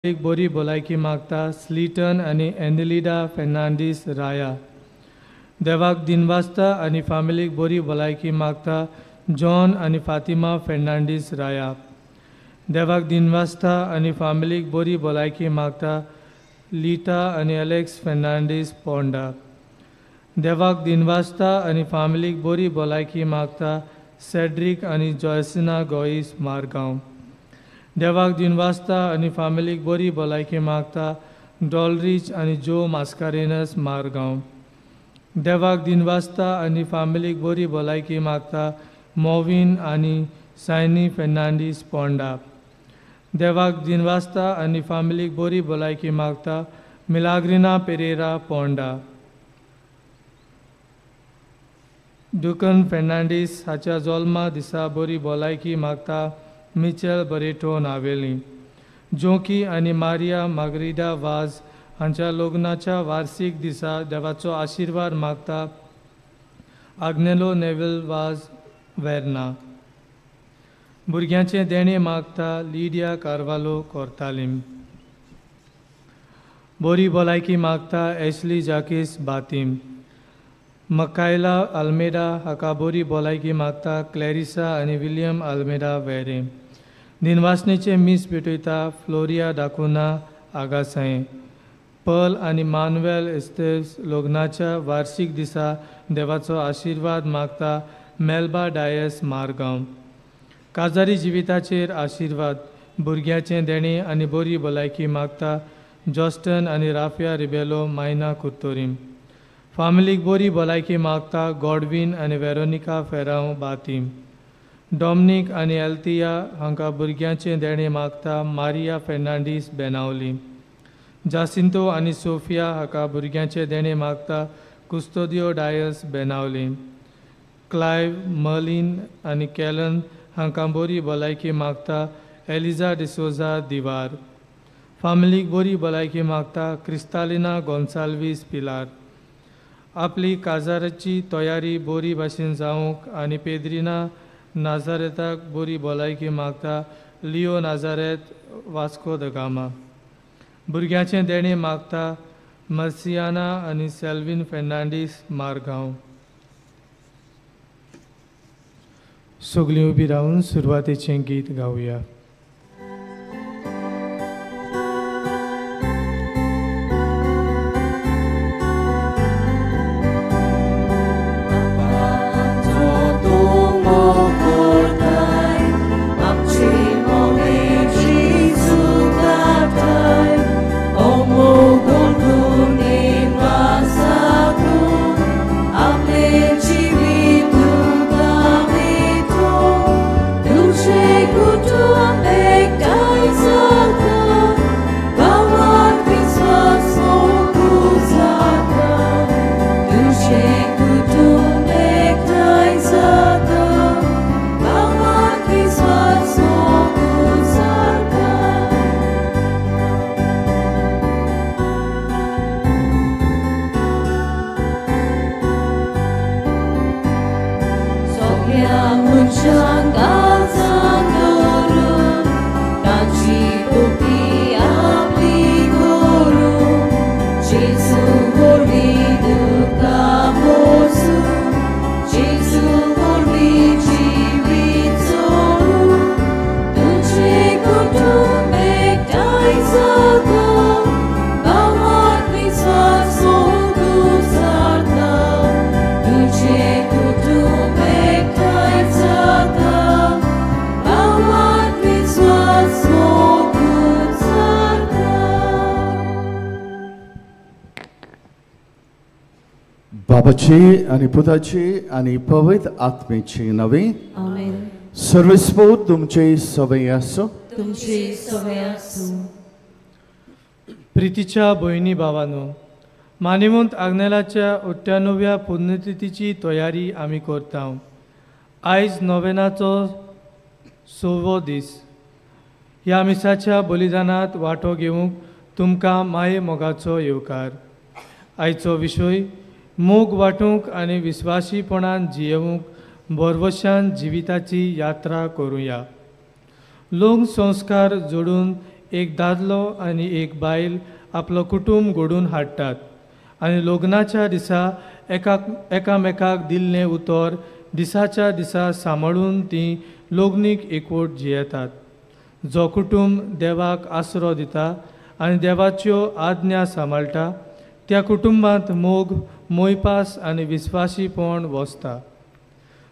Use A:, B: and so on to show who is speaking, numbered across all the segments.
A: एक बरी भलायकी मागता स्लीटन आनी एनिलिडा फेर्नांडीस राया. देवाक दिनवासता आनी फामिलीक बरी भलायकी मागता जॉन आनी फातिमा फेर्नांडीस राया. देवाक दिनवासता आनी फामिलीक बरी भलायकी मागता लीटा आनी एलेक्स फेर्नांडीस पोंडा. देवाक दिनवासता आनी फामिलीक बरी भलायकी मागता सेड्रिक आनी जॉयसिना गोईस मारगांव. देवाक दिनवासता आनी फामिलीक बरी भलायकी मागता डॉलरीच आनी जो मास्कारेनस मारगांव. देवाक दिनवासता आनी फामिलीक बरी भलायकी मागता मोविन आनी सायनी फेर्नांडीस पोंडा. देवाक दिनवासता आनी फामिलीक बरी भलायकी मागता मिलाग्रिना पेरेरा पोंडा. डुकन फेर्नांडीस हाच्या जल्मा दिसा बरी भलायकी मागता मिचेल बरेटो नावेली. जोकी आनी मारिया माग्रिडा वाज हांच्या लग्नाच्या वार्षिक दिसा देवाचो आशिर्वाद मागता आग्नेलो नेविल वाज वेर्ना. भुरग्यांचे देणे मागता लिडिया कार्वालो कोर्तालीम. बरी भलायकी मागता एशली जाकीस बातीम. मकायला आल्मेडा हाका बरी भलायकी मागता क्लॅरिसा आनी विलियम आल्मेडा वेरे. दिनवासनेचे मीस पेटयता फ्लोरिया डाकुना आगासाय. पल आनी मानुएल एस्तेव्स लग्नाच्या वार्षिक दिसा देवाचो आशिर्वाद मागता मेल्बा डायस मारगांव. काजारी जिविताचेर आशिर्वाद भुरग्याचें देणे आनी बरी भलायकी मागता जॉस्टन आनी राफिया रिबेलो मायना कुर्तोरीम. फामिलीक बरी भलायकी मागता गॉडविन आनी वेरोनिका फेरांव बातीम. डॉमनीक आनी एल्तिया हांकां भुरग्यांचें देणे मागता मारिया फेर्नांडीस बेनावली. जासिंतो आनी सोफिया हाका भुरग्यांचे देणे मागता कुस्तोदियो डायस बेनावली. क्लायव मर्लिन आनी कॅलन हांकां बरी भलायकी मागता एलिझा डिसोजा दिवार. फामिलीक बरी भलायकी मागता क्रिस्तालिना गोन्साल्वीस पिलार. आपली काजाराची तयारी बरी भाशेन जावंक आनी पेद्रिना नाजारेताक बरी भलायकी मागता लिओ नाजारेत वास्को द गामा. भुरग्यांचें देणे मागता मर्सियाना आनी सेल्विन फेर्नांडीस मारगांव. सगळीं उबी रावन सुरवातेचें गीत गावया.
B: बाबाची आनी पुताची आनी पवित्र आत्मेची नवी
C: आमेन.
B: सर्वस्फूर्त तुमचे सवय आसूं.
C: तुमची सवय आसूं.
A: प्रितीच्या भयणी भावांनो, मानिवंत आग्नेलाच्या 98व्या पुण्यतिथीची तयारी आमी करता. आयज नोवेनाचो 6वो दीस. ह्या मिसाच्या बलिदानांत वांटो घेवंक तुमकां माये मोगाचो येवकार. आयचो विशय मोग वांटूंक आनी विस्वासीपणान जियेवंक भरवशान जिविताची यात्रा करुया. लोक संस्कार जोडून एक दादलो आनी एक बायल आपलो कुटुंब घडोवन हाडटात आनी लग्नाच्या दिसा एकामेकाक दिल्लें उतर दिसाच्या दिसा सांबाळून तीं लोग्नीक एकवट जियेतात. जो कुटुंब देवाक आसरो दिता आनी देवाच्यो आज्ञा सांबाळटा त्या कुटुंबांत मोग, मोयपास आनी विस्वासीपण वसता.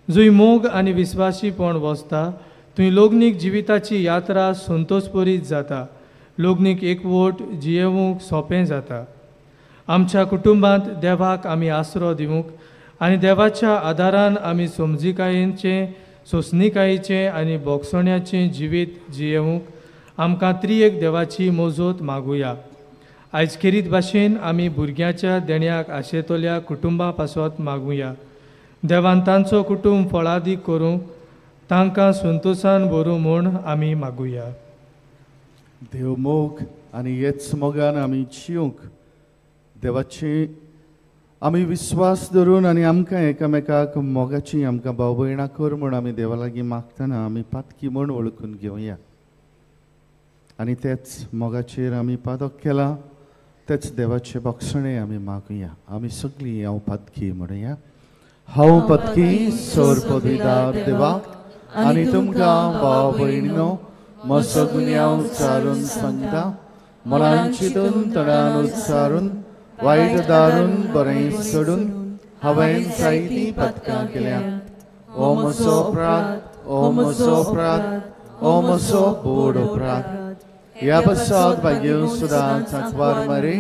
A: जंय मोग आनी विस्वासीपण वसता थंय लोग्नीक जिविताची यात्रा संतोषभरीत जाता. लोग्नीक एकवट जियेवूंक सोंपें जाता. आमच्या कुटुंबांत देवाक आमी आसरो दिवंक आनी देवाच्या आदारान आमी समजिकायेचें, सोंसणिकायेचें आनी बोगसण्याचें जिवीत जियेवूंक आमकां त्रियेक देवाची मोजत मागुया. आयज खेरीत भाशेन आमी भुरग्याच्या देण्याक आशेतल्या कुटुंबा पासत मागुया. देवान तांचो कुटुंब फळादीक करूंक तांकां संतोशान भरूं म्हूण आमी मागुया.
B: देव मोग आनी हेच मोगान आमी जिवंक देवाची आमी विस्वास धरून आनी आमकां एकामेकाक मोगाची आमकां भाव भयणां कर म्हूण आमी देवा लागीं मागतना आमी पातकी म्हूण वळखून घेवया. आनी तेच मोगाचेर आमी पादक केला, तेच देवाचे बक्षणे आमी मागुया. आमी सगळीं हांव पातकी म्हणुया. हांव पातकी सोर पदवीदार देवाक आनी तुमकां भाव भयणीनो म्हजो गुन्यांव उच्चारून सांगता. मनान चिंतून तडान उच्चारून वायट दारून बरें सोडून हांवें जायतीं पथकां केल्यात. ओ म्हजो अपराध, ओ म्हजो अपराध, ओ म्हजो बोड अपराध. ह्या बसाक भाग्यो सुदांच आंकवार मारे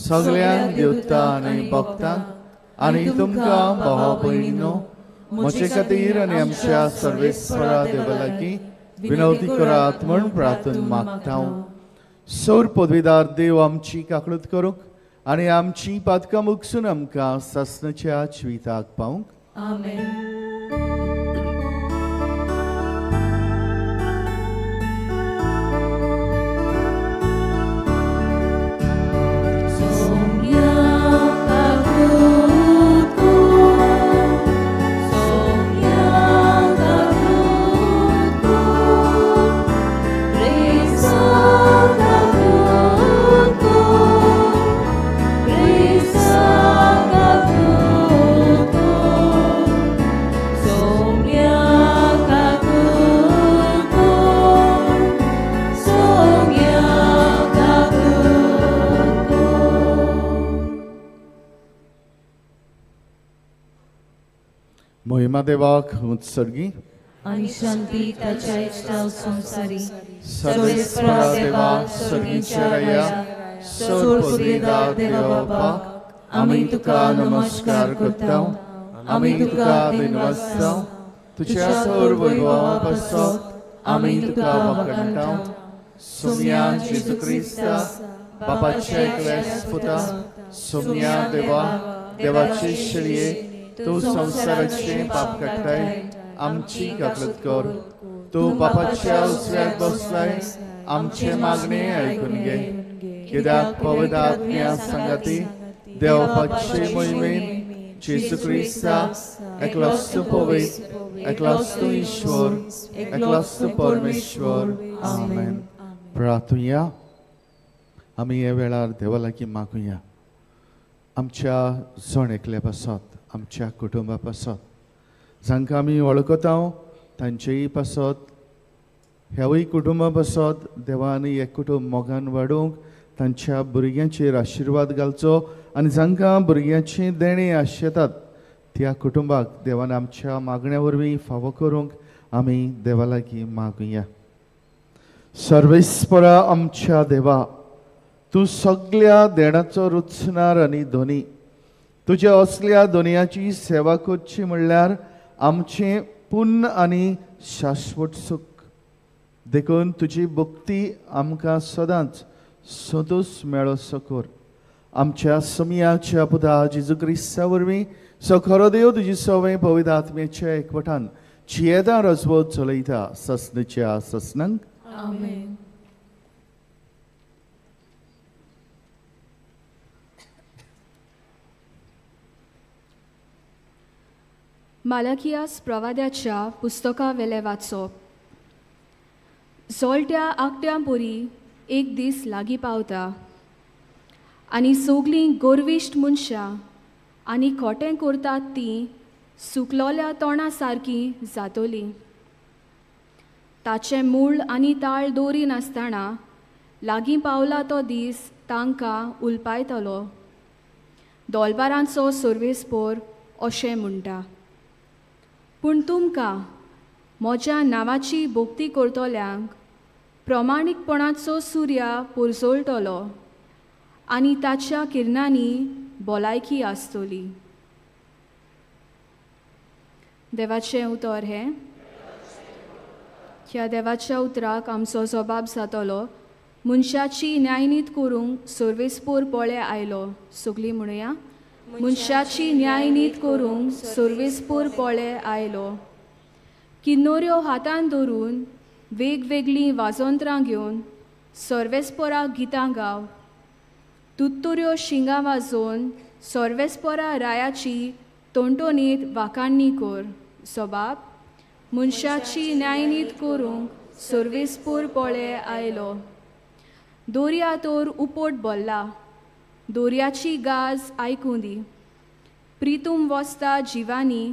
B: सगळ्यांक देवता आनी भक्तांक आनी तुमकां भाव भयणीनो म्हजे खातीर आनी आमच्या सर्वेस्परा देवा लागीं विनवती करात म्हूण प्रार्थना मागता. सोर पदवीदार देव आमची काकळूत करूंक आनी आमची पातकां मुगसून आमकां ससनाच्या जिविताक पावूंक.
C: आमेन.
B: महिमा देवाक उत्सर्गी
C: आणि शांती त्याच्या इष्टाव संसारी
B: सर्वेस्परा देवा सर्गीच्या राया सोर पदवीदार देवा बापाक आमी तुका नमस्कार करता. आमी तुका दिनवासता. तुज्या सोर वैभवा पासत आमी तुका वखणटा. सोम्या जेजू क्रिस्ता बापाच्या एकल्याच पुता सोम्या देवा देवाचे शेळये तूं संसाराचे पाप काडटाय आमची काकळत कर. तूं बापाच्या उसऱ्याक बसलाय आमचे मागणे आयकून घे. कित्याक पवित्र आत्म्या संगाती देवपाचे मोहिमेन जेजू क्रिस्ता एकलोच तूं पवित्र, एकलोच तूं ईश्वर, एकलोच तूं परमेश्वर. आमेन. प्रार्थुया. आमी हे वेळार देवा लागीं मागुया. आमच्या जण एकल्या पासत आमच्या कुटुंबा पासत जांकां आमी वळखता तांचेय पासत ह्यावय कुटुंबा पासत देवान एक कुटुंब मोगान वाडोवंक तांच्या भुरग्यांचेर आशिर्वाद घालचो आनी जांकां भुरग्यांची देणे आशेतात त्या कुटुंबाक देवान आमच्या मागण्या वरवीं फावो करूंक आमी देवा लागीं मागुया. सर्वेस्परा आमच्या देवा, तूं सगळ्या देणाचो रुचनार आनी धनी. तुज्या असल्या दुनियाची सेवा करची म्हणल्यार आमचें पुण्य आनी शाश्वत सुख. देखून तुजी भक्ती आमकां सदांच संतोश मेळोसो कर. आमच्या समियाच्या पुता जेजू क्रिस्ता वरवीं खरो देव तुजी सवय पवित्र आत्म्याच्या एकवटान जियेता रजवत चलयता ससनाच्या ससनांक.
C: आमेन.
D: मालकियास प्रवाद्याच्या पुस्तका वेले वाचप. जोलट्या आकट्यां पोरी एक दीस लागीं पावता आनी सगलीं गोरविश्ट मनशां आनी खोटें करतात तीं सुकलोल्या तोंडा सारकीं जातोलीं. ताचें मूळ आनी ताळ दोरी नासतना लागीं पावला तो दीस तांकां उलपायतलो. दोलबारांचो सर्वेस्पोर अशें म्हणटा, पूण तुमकां म्हज्या नांवाची भोक्ती करतल्यांक प्रमाणीकपणाचो सुर्या पुरजोळटलो आनी ताच्या किरणांनी भलायकी आसतली. देवाचें उतर हें. ह्या देवाच्या उतराक आमचो जबाब जातलो, मनशाची न्यायनीत करूंक सर्वेस्पोर पोळे आयलो. सगळीं म्हणुया, मनशाची न्यायनीत करूंक सर्वेस्पोर पोळे आयलो. किन्नोऱ्यो हातान धरून वेगवेगळीं वाजोंत्रां घेवन सर्वेस्पोराक गितां गाव. तुत्तुऱ्यो शिंगां वाजोवन सर्वेस्पोरा रायाची तोणटोणीत वाखाणणी कर. जबाब, मनशाची न्यायनीत करूंक सर्वेस्पोर पोळे आयलो. दोर्यातोर उपोट बोल्ला, दोर्याची गाज आयकूं दी. प्रितूम वस्ता जिवांनी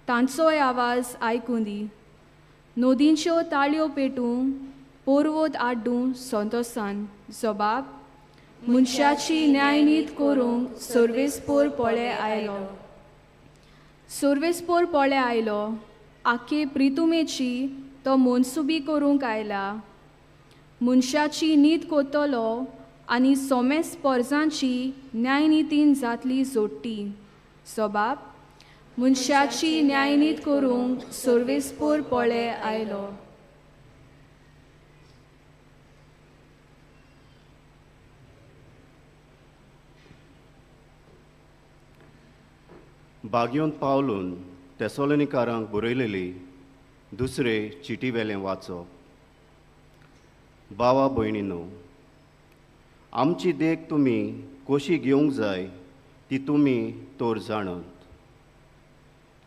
D: तांचोय आवाज आयकूं दी. नदींच्यो ताळयो पेटूं पोरवोत आड्डूं संतोसान. जबाब, मनशाची न्यायनीत करूंक सर्वेस्पोर पोळे आयलो. सर्वेस्पोर पोळे आयलो आख्खे प्रितुमेची तो मनसुबी करूंक आयला. मनशाची नीत कोत्तलो आनी सोमेस पोरजांची न्यायनितीन जातली जोडटी. जबाब, मनशाची न्यायनीत करूंक सर्वेस्पोर पोळे आयलो.
E: बागयोन पावलून तेसोलोनिकारांक बरयलेली दुसरे चिटी वेलें वाचो. भावा भयणीनो, आमची देख तुमी कशी घेवंक जाय ती तुमी तोर जाणत.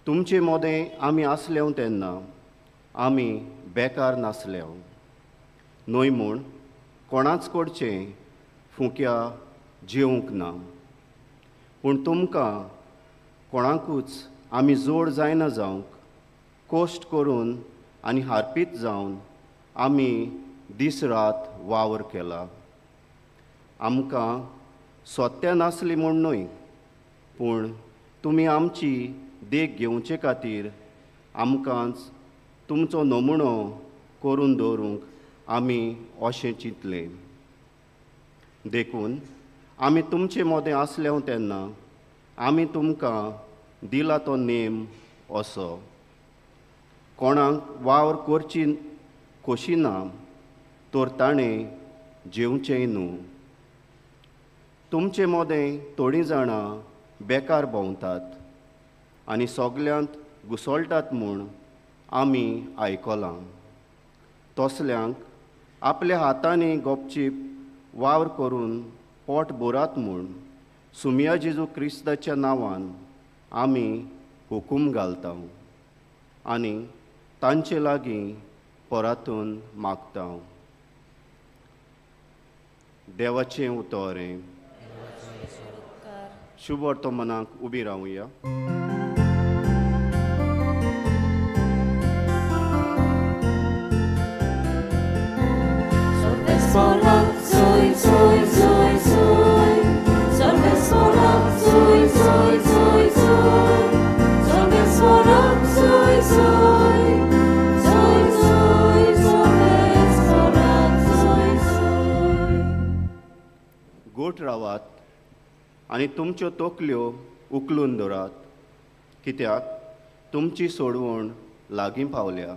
E: तुमचे मोदें आमी आसलें तेन्ना आमी बेकार नासल्यो. न्हय म्हूण कोणाच कडचें फुक्या जेवंक ना. पूण तुमकां कोणाकूच आमी जोड जायना जावंक कोश्ट करून आनी हारपीत जावन आमी दीस रात वावर केला. आमकां सोत्या नासली म्हूण न्हय, पूण तुमी आमची देख घेवचे खातीर आमकांच तुमचो नमुणो करून दवरूंक आमी अशें चिंतलें. देखून आमी तुमचे मोदें आसलें तेन्ना आमी तुमकां दिला तो नेम असो. कोणाक वावर करची खोशी ना तर ताणें जेवचेंय न्हू. तुमचे मोदें थोडीं जाणां बेकार भोंवतात आनी सगल्यांत घुसळटात म्हूण आमी आयकलां. तसल्यांक आपल्या हातांनी गपचीप वावर करून पोट भरात म्हूण सुमया जेजू क्रिस्ताच्या नांवान आमी हुकूम घालता आनी तांचे लागीं परातून मागता. देवाचें उतोरें. शुभ वर्तमानाक उबी रावुया. गोठ रावात आनी तुमच्यो तोकल्यो उखलून दवरात, कित्याक तुमची सोडवण लागीं पावल्या.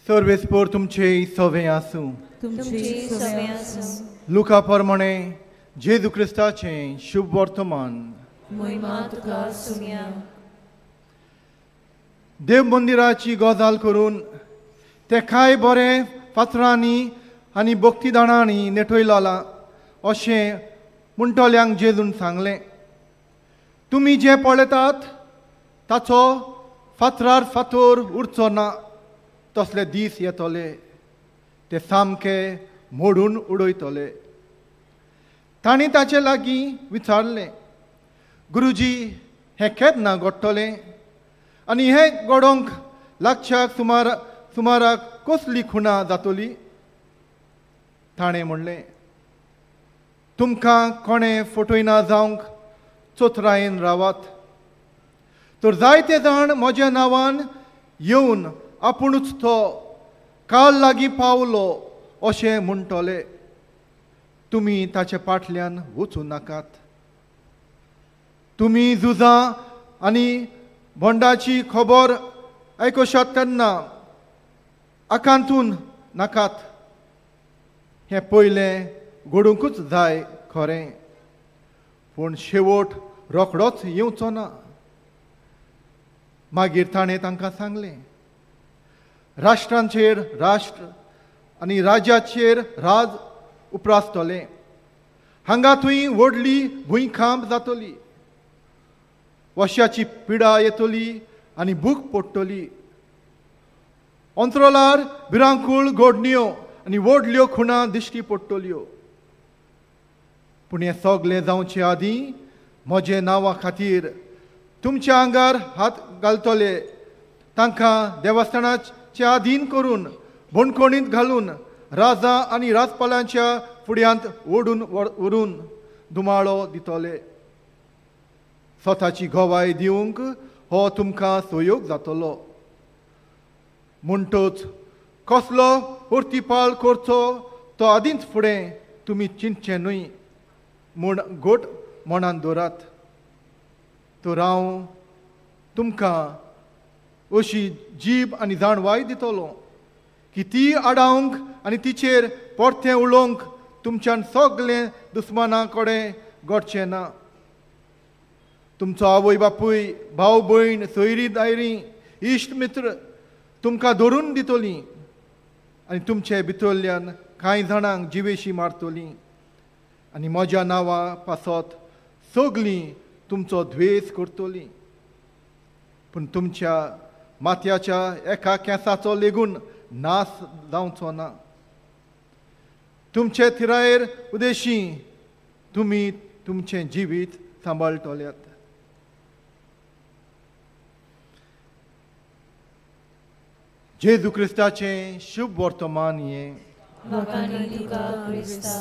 B: सर्वेस्पोर तुमचे सवें आसूं. लुका प्रमाणे जेजू क्रिस्ताचें शुभ वर्तमान.
F: देव मंदिराची गजाल करून ते काय बरें फातरांनी आनी भक्तिदानांनी नेटयलां अशें म्हणटल्यांक जेजून सांगलें. तुमी जे पळयतात ताचो फातरार फातर उरचो ना तसले दीस येतले, ते सामके मोडून उडयतले. तांणी ताचे लागीं विचारलें, गुरुजी हें केन्ना घडटलें आनी हें घडोवंक लागच्याक सुमाराक कसली खुणां जातली? ताणें म्हणलें, तुमकां कोणें फटयना जावंक चोत्रायेन रावात. तर जायते जाण म्हज्या नांवान येवन आपुणूच तो काल लागीं पावलो अशें म्हणटले. तुमी ताचे फाटल्यान वचूं नाकात. तुमी झुजां आनी बोंडाची खबर आयकशात तेन्ना आकांतून नाकात. हें पयलें घडोवंकूच जाय खरें, पूण शेवट रोखडोच येवचो ना. मागीर ताणें तांकां सांगलें, राष्ट्रांचेर राष्ट्र आनी राज्याचेर राज उप्रासतले. हांगा थंय व्हडली भुंयकांप जातली. वशाची पिडा येतली आनी भूक पडटली. अंतराळार भिरांकूळ घडण्यो आनी व्हडल्यो खुणां दिश्टी पडटल्यो. पूण हें सगलें जावचे आदीं म्हजे नांवा खातीर तुमच्या आंगार हात घालतले तांकां देवस्थानाचे आधीन करून बोणकोणींत घालून राजा आनी राजपालांच्या फुड्यांत ओडून व्हरून धुमाळो दितले. स्वताची गोवाय दिवंक हो तुमकां सोयोग जातलो. म्हणटच कसलो प्रतिपाल करचो तो आदींच फुडें तुमी चिंतचें न्हय म्हूण गोट मनान दवरात. तर हांव तुमकां अशी जीब आनी जाणवाय दितलो की ती आडावंक आनी तिचेर परतें उलोवंक तुमच्यान सगलें दुस्मानां कडेन घडचें ना. तुमचो आवय बापूय, भाव भयण, सोयरी दायरी, इश्ट मित्र तुमकां धरून दितलीं आनी तुमचे भितरल्यान कांय जाणांक जिवेशी मारतलीं आनी म्हज्या नांवा पासत सगलीं तुमचो द्वेस करतलीं. पूण तुमच्या माथ्याच्या एका केंसाचो लेगून नास जावचो ना. तुमचे थिरायेर उदेशी तुमी तुमचें जिवीत सांबाळटल्यात. जेजू क्रिस्ताचें शुभ वर्तमान हें.
C: लोकांनी तुका क्रिस्ता.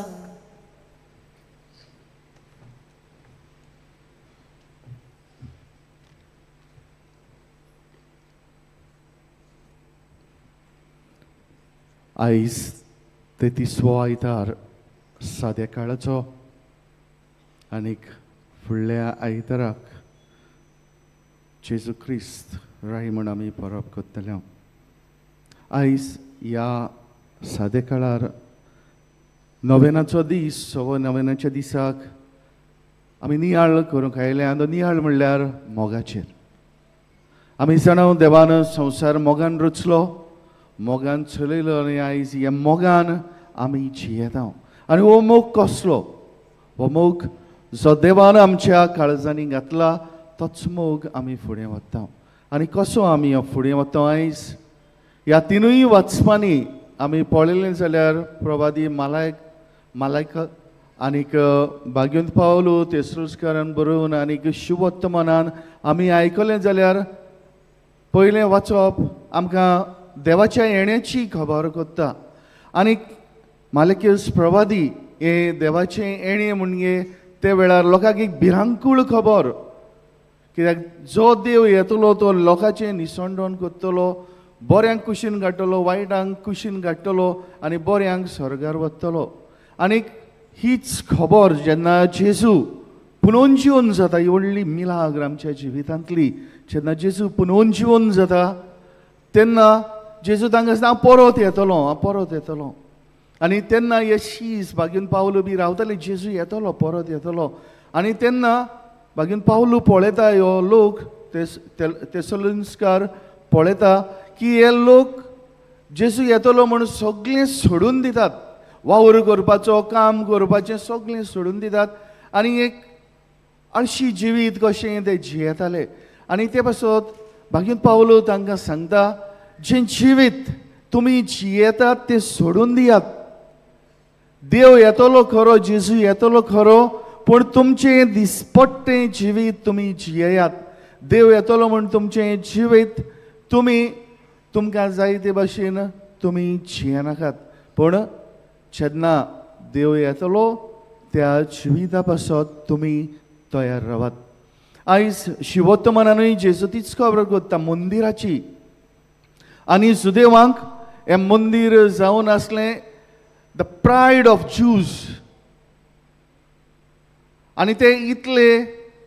B: आयज 33वो आयतार साद्या काळाचो आनीक फुडल्या आयताराक जेजू क्रिस्त राय म्हूण आमी परब करतले. आयज ह्या सादे काळार नोवेनाचो दीस, सो नोवेनाच्या दिसाक आमी नियाळ करूंक आयले. आनी नियाळ म्हणल्यार मोगाचेर. आमी जाणा देवान संवसार मोगान रचलो, मोगान चलयलो आनी आयज ह्या मोगान आमी जियेता. आनी हो मोग कसलो? हो मोग जो देवान आमच्या काळजांनी घातला तोच मोग आमी फुडें व्हरता. आनी कसो आमी हो फुडें वता? आयज ह्या तिनूय वाचपांनी आमी पळयलें जाल्यार प्रवादी मालायक आनीक भाग्यवंत पावलो तेसरुस्कारान बरोवन आनीक शुभ वर्तमानान आमी आयकलें जाल्यार पयलें वाचप आमकां देवाच्या येण्याची खबर करता. आनीक मालकेस प्रवादी हे देवाचें येणें म्हणजे ते वेळार लोकांक एक भिरांकूळ खबर, कित्याक जो देव येतलो तो लोकांचें निसंडण करतलो, बऱ्यांक कुशीन काडटलो, वायटांक कुशीन काडटलो आनी बऱ्यांक स्वर्गार व्हरतलो. आनीक हीच खबर जेन्ना जेजू पुनोवजीवन जाता, ही व्हडली मिलाग्र आमच्या जिवितांतली, जेन्ना जेजू पुनोवजीवन जाता तेन्ना जेजू तांकां सांगता परत येतलो. आनी तेन्ना हे शीस भाग्यवंत पावलो बी रावताले, जेजू येतलो, परत येतलो. आनी तेन्ना भाग्यवंत पावलो पळयता हो लोक तेसलोनिस्कार पळयता की हे लोक जेजू येतलो म्हणून सगळें सोडून दितात, वावर करपाचो काम करपाचें सगळें सोडून दितात आनी एक आळशी जिवीत कशें ते जियेताले. आनी ते पासत भागीत पावलो तांकां सांगता, जें जिवीत तुमी जियेतात तें सोडून दियात. देव येतलो खरो, जेजू येतलो खरो, पूण तुमचें दिसपट्टें जिवीत तुमी जियेयात. देव येतलो म्हूण तुमचें जिवीत तुमकां जाय ते भाशेन तुमी जियेनाकात. पूण जेन्ना देव येतलो त्या जिविता पासत तुमी तयार रावात. आयज शिवोत्तमनानूय जेजू तीच खबर करता मंदिराची. आनी सुदैवांक हें मंदीर जावन आसलें द प्रायड ऑफ ज्यूज. आनी ते इतले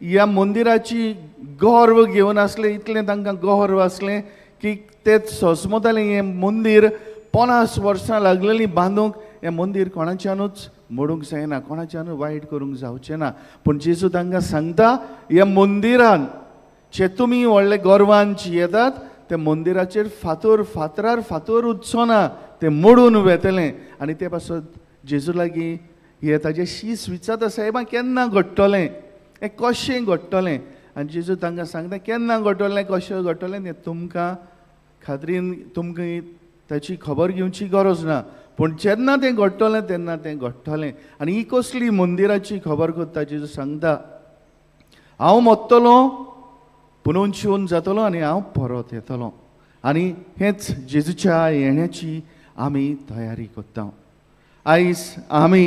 B: ह्या मंदिराची गर्व घेवन आसले, इतलें तांकां गर्व आसलें की ते सोजमतालें हें मंदीर 50 वर्सां लागलेलीं बांदूंक. हें मंदीर कोणाच्यानूच मोडूंक जायना, कोणाच्यानूच वायट करूंक जावचें ना. पूण जेजू तांकां सांगता, ह्या मंदिरान जे तुमी व्हडले गर्वान जियेतात त्या मंदिराचेर फातोर उरचो ना, तें मोडून वेतलें. आनी ते पासत जेजू लागीं हे ताजें शीस विचारता आसा, हें केन्ना घडटलें, हें कशें घडटलें. आनी जेजू तांकां सांगता केन्ना घडटलें, कशें घडटलें तें तुमकां खात्रीन तुमकां ताची खबर घेवची गरज ना. पूण जेन्ना तें घडटलें तेन्ना तें घडटलें. आनी ही कसली मंदिराची खबर करता. जेजू सांगता, हांव मरतलों पुनोवन जातलो आनी हांव परत येतलों. आनी हेच जेजूच्या येण्याची आमी तयारी करता. आयज आमी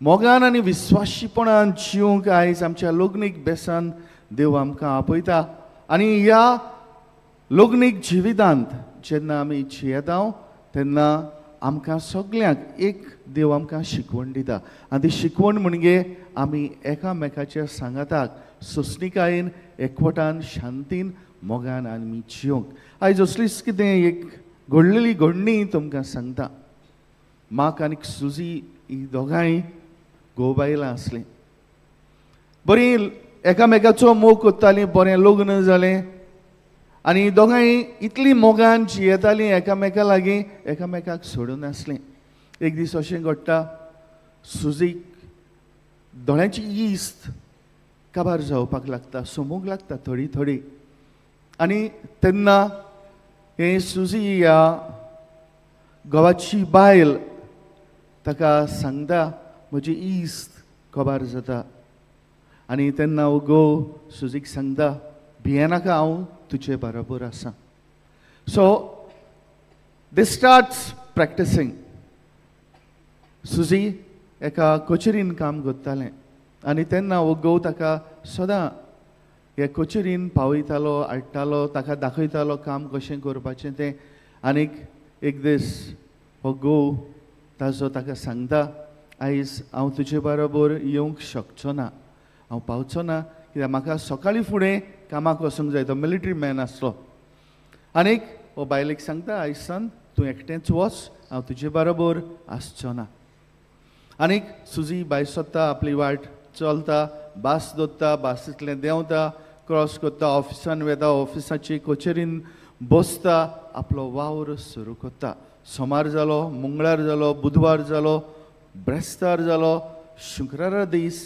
B: मोगान आनी विस्वाशीपणान जिवंक आयज आमच्या लग्नीक बेसान देव आमकां आपयता. आनी ह्या लग्नीक जिवितांत जेन्ना आमी जियेता तेन्ना आमकां सगळ्यांक एक देव आमकां शिकवण दिता. आनी ती शिकवण म्हणजे आमी एकामेकाच्या सांगाताक सोंसणिकायेन एकवटान शांतीन मोगान आमी जिवंक. आयज असलीच कितें एक घडलेली घडणी तुमकां सांगता. माक आनी सुजी ही दोगांय घोव बायलां आसलीं. बरीं एकामेकाचो मोग करतालीं, बरें लग्न जालें आनी दोगांय इतलीं मोगान जियेतालीं एकामेका लागीं, एकामेकाक सोडून आसलीं. एक दीस अशें घडटा, सुजीक दोळ्यांची इस्त काबार जावपाक लागता, सोमूंक लागता थोडी थोडी. आनी तेन्ना हे सुजी ह्या घोवाची बायल ताका सांगता, म्हजी इस्त काबार जाता. आनी तेन्ना हो घोव सुजीक सांगता, भियेनाका, हांव तुजे बरोबर आसा. सो दे स्टार्ट्स प्रॅक्टिसींग. सुजी एका कचेरीन काम करतालें आनी तेन्ना हो घोव ताका सदां हे कचेरीन पावयतालो, हाडटालो, ताका दाखयतालो काम कशें करपाचें तें. आनीक एक दीस हो घोव ताका सांगता, आयज हांव तुजे बरोबर येवंक शकचो ना, हांव पावचो ना, कित्याक म्हाका सकाळीं फुडें कामाक वचूंक जाय. तो मिलिटरी मॅन आसलो. आनीक हो बायलेक सांगता, आयज सान तूं एकटेंच वच, हांव तुजे बरोबर आसचो ना. आनीक सुजी भायर सरता, आपली वाट चलता, बास दोत्ता, बासींतलें देंवता, क्रॉस करता, ऑफिसान वेता, ऑफिसाची कचेरीन बसता, आपलो वावर सुरू करता. सोमार जालो, मंगळार जालो, बुधवार जालो, ब्रेस्तार जालो, शुक्रारा दीस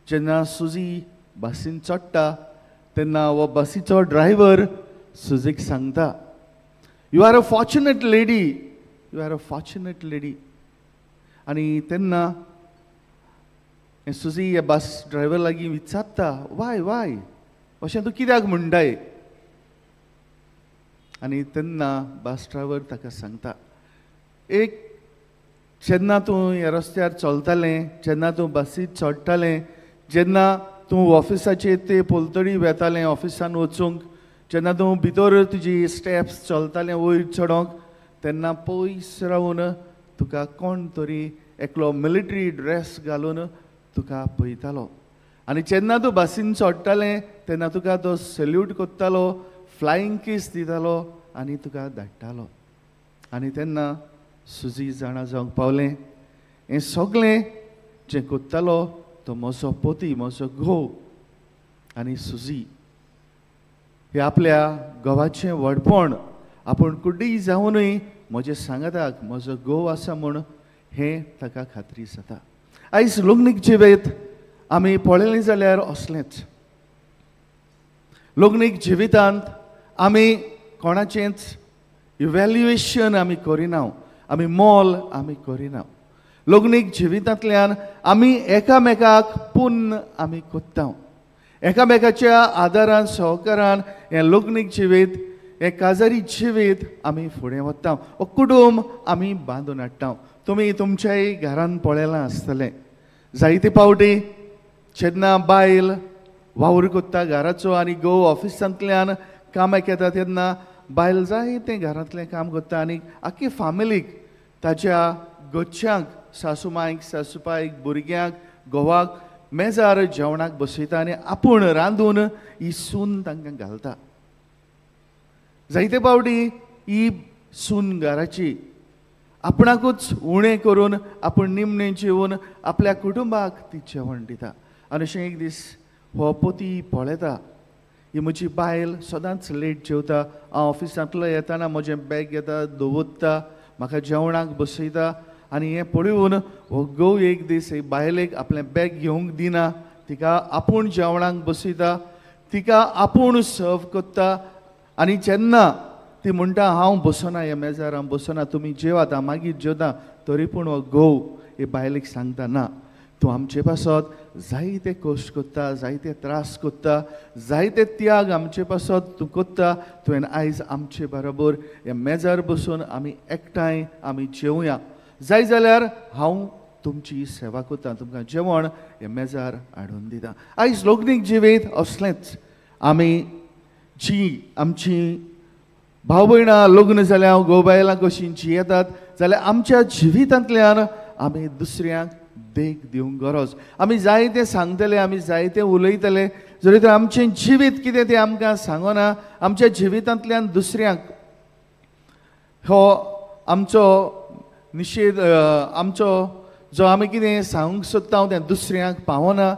B: जेन्ना सुजी बसीन चडटा तेन्ना हो बसीचो ड्रायव्हर सुजीक सांगता, you are a fortunate lady, you are a fortunate lady. आनी तेन्ना सुजी हे बस ड्रायव्हर लागीं विचारता, वाय अशें तूं कित्याक म्हणटाय. आनी तेन्ना बस ड्रायव्हर ताका सांगता, एक जेन्ना तूं ह्या रस्त्यार चलतालें, जेन्ना तूं बसींत चडटालें, जेन्ना तूं ऑफिसाचेर ते पोलतडी वेतालें ऑफिसान वचूंक, जेन्ना तूं भितर तुजी स्टेप्स चलतालें वयर चडोंक, तेन्ना पयस रावन तुका कोण तरी एकलो मिलिटरी ड्रेस घालून तुका पळयतालो. आनी जेन्ना तूं बसीन चडटालें तेन्ना तुका तो सॅल्यूट करतालो, फ्लायींग किस दितालो आनी तुका धाडटालो. आनी तेन्ना सुजी जाणा जावंक पावलें, हें सगळें जें करतालो तो म्हजो पती, म्हजो घोव. आनी सुजी हे आपल्या घोवाचें व्हडपण आपूण कुड्डीय जावनूय म्हजे सांगाताक म्हजो घोव आसा म्हूण हें ताका खात्री जाता. आयज लग्नीक जिवीत आमी पळयलें जाल्यार असलेंच. लग्नीक जिवितांत आमी कोणाचेंच इवॅल्युएशन आमी करिना, आमी मोल आमी करिना. लग्नीक जिवितांतल्यान आमी एकामेकाक पुन्न आमी कोत्ता. एकामेकाच्या आदारान सहकारान हें लग्नीक जिवीत, हें काजारी जिवीत आमी फुडें व्हरता. हो कुटूंब आमी बांदून हाडटा. तुमी तुमच्याय घरान पळयलां आसतलें, जायते फावटी जेन्ना बायल वावर कोत्ता घराचो आनी घोव ऑफिसांतल्यान कामाक येता तेन्ना बायल जायतें घरांतलें काम करता आनी आख्खी फॅमिलीक ताच्या गोच्च्यांक, सासूमांयक, सासूपायक, भुरग्यांक, घोवाक मेजार जेवणाक बसयता आनी आपूण रांदून ही सून तांकां घालता. जायते फावटी ही सून घराची आपणाकूच उणें करून आपूण निमणें जेवून आपल्या कुटुंबाक ती जेवण दिता. आनी अशें एक दीस हो पती पळयता, ही म्हजी बायल सदांच लेट जेवता. हांव ऑफिसांतलो येताना म्हजें बॅग घेता, दवरता, म्हाका जेवणाक बसयता आनी हें पळोवन हो घोव एक दीस हे बायलेक आपलें बॅग घेवंक दिना, तिका आपूण जेवणाक बसयता, तिका आपूण सर्व करता. आनी जेन्ना ती म्हणटा हांव बसना ह्या मेजार, हांव बसना, तुमी जेवात, हांव मागीर जेवता, तरी पूण हो घोव हे बायलेक सांगता ना, तूं आमचे पासत जायते कश्ट कोत्ता, जायते त्रास कोत्ता, जायते त्याग आमचे पासत तूं कोत्ता. तुवें आयज आमचे बरोबर ह्या मेजार बसून आमी एकठांय आमी जेवया. जाय जाल्यार हांव तुमची सेवा कोत्ता, तुमकां जेवण ह्या मेजार हाडून दिता. आयज लग्नीक जिवीत असलेंच. आमी जी आमची भाव भयणां लग्न जाल्या घोव बायलां कशीं जियेतात जाल्यार आमच्या जिवितांतल्यान आमी दुसऱ्यांक देख दिवंक गरज. आमी जायते सांगतले, आमी जायते उलयतले, जरी तर आमचें जिवीत कितें तें आमकां सांगना. आमच्या जिवितांतल्यान दुसऱ्यांक हो आमचो निशेध, आमचो जो आमी कितें सांगूंक सोदता तें दुसऱ्यांक पावना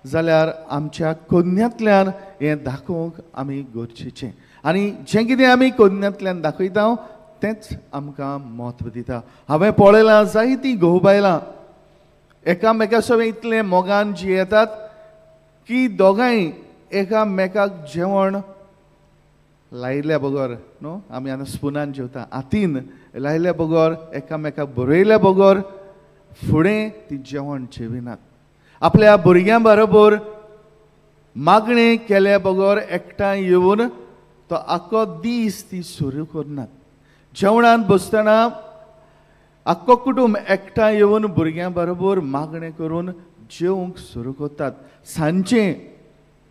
B: जाल्यार आमच्या कोन्यांतल्यान हें दाखोवंक आमी गरजेचें. आनी जें कितें आमी कोन्यांतल्यान दाखयता तेंच आमकां म्हत्व दिता. हांवें पळयलां जायतीं घोव बायलां एकामेकासो इतलें मोगान जियेतात की दोगांय एकामेकाक जेवण लायल्या बगर न्हू, आमी आतां स्पुनान जेवता, हातीन लायल्या बगर एकामेकाक बरयल्या बगर फुडें ती जेवण जेविनात. आपल्या भुरग्यां बरोबर मागणें केल्या बगर एकठांय येवन तो आख्खो दीस ती सुरू करनात. जेवणान बसतना आख्खो कुटूंब एकठांय येवन भुरग्यां बरोबर मागणें करून जेवंक सुरू करतात, सांजचें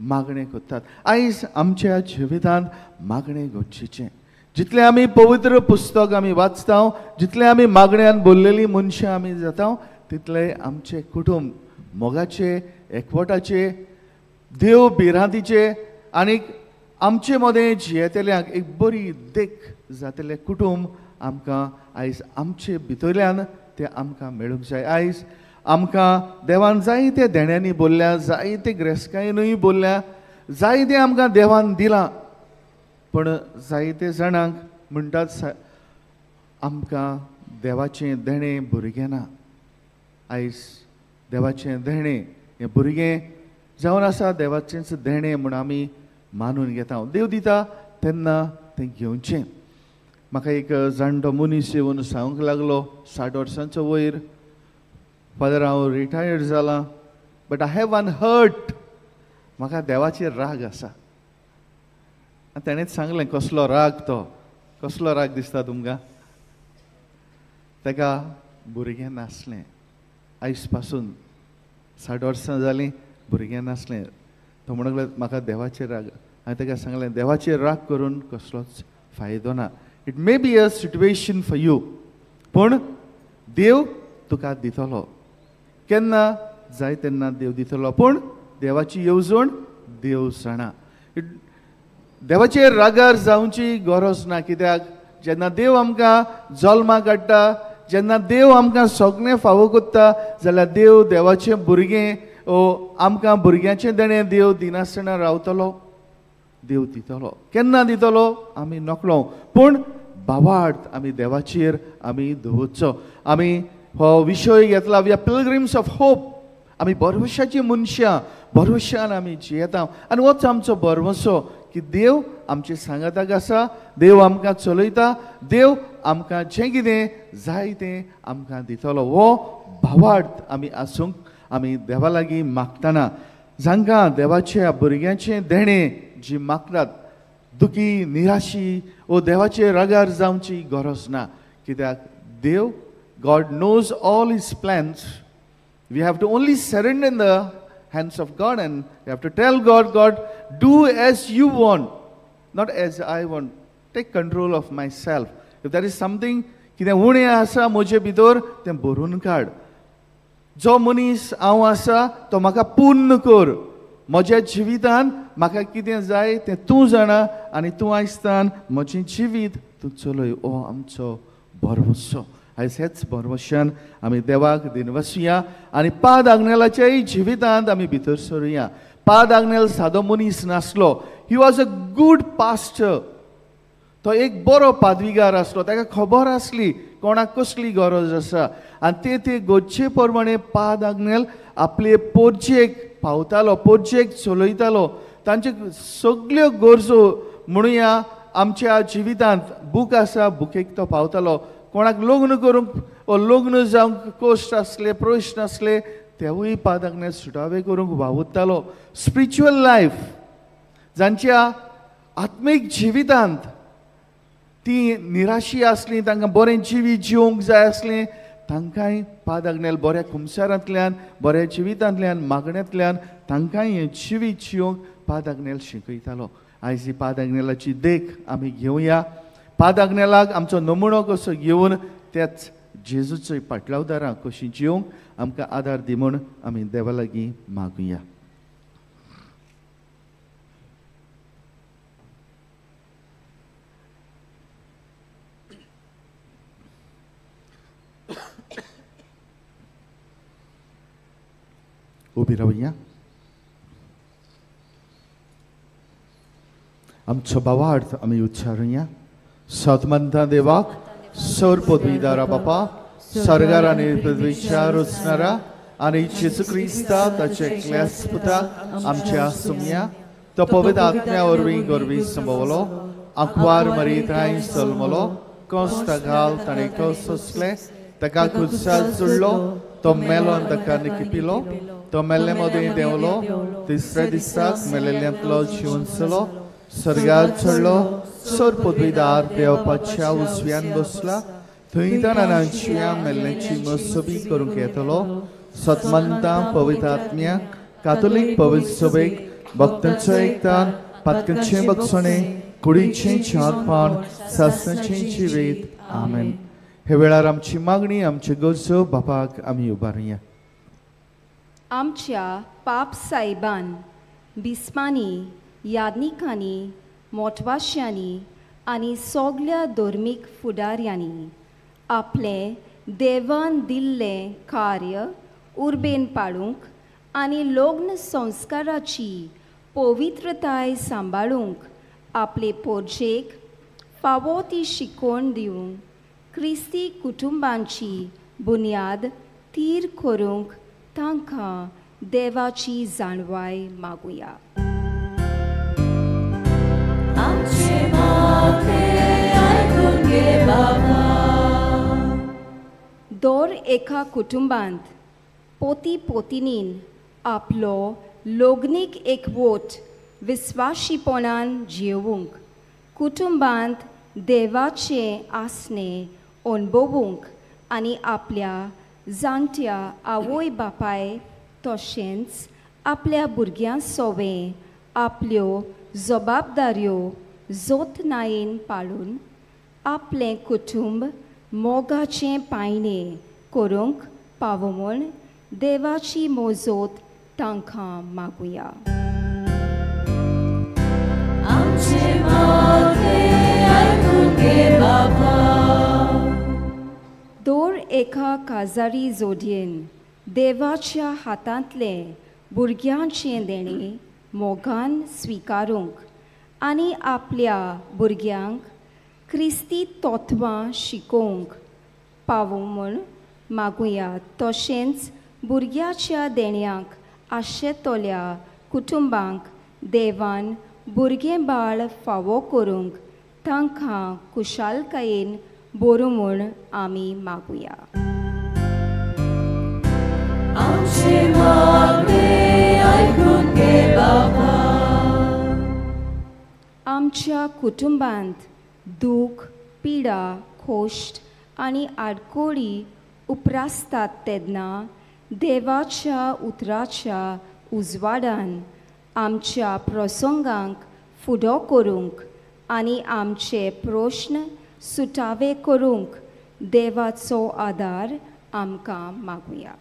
B: मागणें करतात. आयज आमच्या जिवितांत मागणें गरजेचें. जितलें आमी पवित्र पुस्तक आमी वाचता, जितलें आमी मागण्यांत भरलेलीं मनशां आमी जाता, तितलें आमचें कुटूंब मोगाचें, एकवटाचें, देव भिरांतीचें आनीक आमचे मदें जियेतल्यांक एक बरी देख जातलें कुटूंब आमकां आयज आमचे भितरल्यान तें आमकां मेळूंक जाय. आयज आमकां देवान जायते देण्यांनी बोल्ल्या, जायते ग्रेस्कायेनूय बोल्ल्या, जायतें आमकां देवान दिलां, पण जायते जाणांक म्हणटात आमकां देवाचें देणें भुरगें ना. आयज देवाचें देणें हें भुरगें जावन आसा, देवाचेंच देणें म्हूण आमी मानून घेता. देव दिता तेन्ना तें घेवचें. म्हाका एक जाणटो मनीस येवन सांगूंक लागलो, 60 वर्सांचो वयर, फादर हांव रिटायर्ड जालां, but I have one heart, म्हाका देवाचेर राग आसा. ताणेंच सांगलें, कसलो राग तो, कसलो राग दिसता तुमकां? ताका भुरगें नासलें. आयज पासून 60 वर्सां जालीं भुरगें नासलें. तो म्हणूंक लागलो म्हाका देवाचेर राग. हांवें ताका सांगलें, देवाचेर राग करून कसलोच फायदो ना. It may be a situation for you, पूण देव तुका दितलो. केन्ना जाय तेन्ना देव दितलो, पूण देवाची येवजण देव जाणा. देवाचेर रागार जावची गरज ना. कित्याक जेन्ना देव आमकां जल्माक हाडटा, जेन्ना देव आमकां सगळें फावो करता, जाल्यार देव देवाचें भुरगें आमकां भुरग्याचें देणें देव दिनासतना रावतलो. देव दितलो. केन्ना दितलो आमी नकळो, पूण भावार्थ आमी देवाचेर आमी दवरचो. आमी हो विशय घेतला, we are pilgrims of hope. आमी भरवशाची मनशां, भरवशान आमी जियेता. आनी होच आमचो भरवसो की देव आमचे सांगाताक आसा, देव आमकां चलयता, देव आमकां जें कितें जाय तें आमकां दितलो. हो भावार्थ आमी आसूंक आमी देवा लागीं मागतना, जांकां देवाच्या भुरग्यांचें देणें जी मागतात, दुखी निराशी वो देवाचे रागार जावची गरज ना. कित्याक देव, God knows all his plans. We have to only surrender in the hands of God, and we have to tell God, God, do as you want, not as I want. Take control of myself. If there is something कितें उणें आसा म्हजे भितर तें भरून काड. जो मनीस हांव आसा तो म्हाका पूर्ण कर. म्हज्या जिवितान म्हाका कितें जाय तें तूं जाणा, आनी तूं आयजतान म्हजें जिवीत तूं चलय. हो आमचो भरवसो. आयज हेच भरवशान आमी देवाक दिनवसुया आनी पाद आग्नेलाच्याय जिवितांत आमी भितर सरुया. पाद आग्नेल सादो मनीस नासलो. He was a good pastor. तो एक बरो पादवीगार आसलो. ताका खबर आसली कोणाक कसली गरज आसा, आनी ते गोडचे प्रमाणे पाद आग्नेल आपले पोरचेक पावतालो, पोरचेक चलयतालो. तांचे सगळ्यो गरजो म्हणुया आमच्या जिवितांत बूक आसा, बुकेक तो पावतालो. कोणाक लग्न करूंक वा लग्न जावंक कश्ट आसले, प्रश्न आसले, तेवूय पाद आग्नेल सुटावे करूंक वावुरतालो. स्पिरिच्युअल लायफ जांच्या आत्मीक जिवितांत ती निराशी आसली, तांकां बरें जिवीत जिवंक जाय आसलें, तांकांय पाद आग्नेल बऱ्या खुमसारांतल्यान, बऱ्या जिवितांतल्यान, मागण्यांतल्यान तांकांय हें जिवीत जिवंक पाद आग्नेल शिकयतालो. आयज ही पाद आग्नेलाची देख आमी घेवया. पाद आग्नेलाक आमचो नमुनो कसो घेवन त्याच जेजूचो पाटलावदारां कशीं जिवंक आमकां आदार दी म्हूण आमी देवा लागीं मागुया. उबी रावया. आमचो भावार्थ आमी उच्चारुया. सतमंता देवाक, सौर पदवीदारा बापा, सर्गार आनी पृथ्वीच्या रचणारा आनी जेजू क्रिस्ता ताचे एकल्याच पुताक आमच्या सुमया, तो पवित्र आत्म्या वरवीं गोरवी संभवलो, आंकवार मरी थंय जल्मलो, कोस्ता घाल ताणें कोस सोंसले, ताका क्रुसार चुडलो, तो मेलो आनी ताका निकिपिलो, तो मेल्ले मदें देंवलो, तिसऱ्या दिसाक मेलेल्यांतलो जिवन जालो, सर्गार चडलो, सौर पदवीदार देवपाच्या उजव्यान बसला, थंय तानांच्या मेल्ल्यांची मसोबी करूंक येतलो. सतमंता पवित्र आत्म्याक, कातोलीक पवित्र सभेक, भक्तांचो एकतान, पातकांचें बक्षणे, कुडीचें चारपान, सासणाचें जिवीत. आमेन. हे वेळार आमची मागणी, आमचे गरजो बापाक आमी उबारुया.
G: आमच्या पाप साहेबान, बिस्मांनी, यादनिकांनी, मोठवाश्यांनी आनी सगळ्या धर्मीक फुडाऱ्यांनी आपले देवान दिल्लें कार्य उर्बेन पाडूंक आनी लग्न संस्काराची पवित्रताय सांबाळूंक आपले पोरचेक फावो ती शिकवण दिवंक क्रिस्ती कुटुंबांची बुन्याद थीर करूंक तांकां देवाची जाणवाय मागुया. दर एका कुटुंबांत पोती पोतिनीन आपलो लग्नीक एकवट विस्वाशीपणान जिवूंक, कुटुंबांत देवाचें आसणें अणभवूंक आनी आपल्या जाणट्या आवय बापाय तशेंच आपल्या भुरग्यां सोवें आपल्यो जबाबदाऱ्यो जोतनायेन पाळून आपलें कुटुंब मोगाचें पायणें करूंक पावो म्हूण देवाची मोजत तांकां मागुया. दर एका काजारी जोडयेन देवाच्या हातांतलें भुरग्यांचें देणें मोगान स्विकारूंक आनी आपल्या भुरग्यांक क्रिस्ती तत्वां शिकोवंक पावूं म्हूण मागुया. तशेंच भुरग्याच्या देण्यांक आशेतोल्या कुटुंबांक देवान भुरगें बाळ फावो करूंक तांकां कुशालकायेन बरो म्हूण आमी मागुया. आमच्या कुटुंबांत दूख, पिडा, खोश्ट आनी आडकोळी उप्रासतात तेन्ना देवाच्या उतराच्या उजवाडान आमच्या प्रसंगांक फुडो करूंक आनी आमचे प्रश्न सुटावे करूंक देवाचो आदार आमकां मागुया.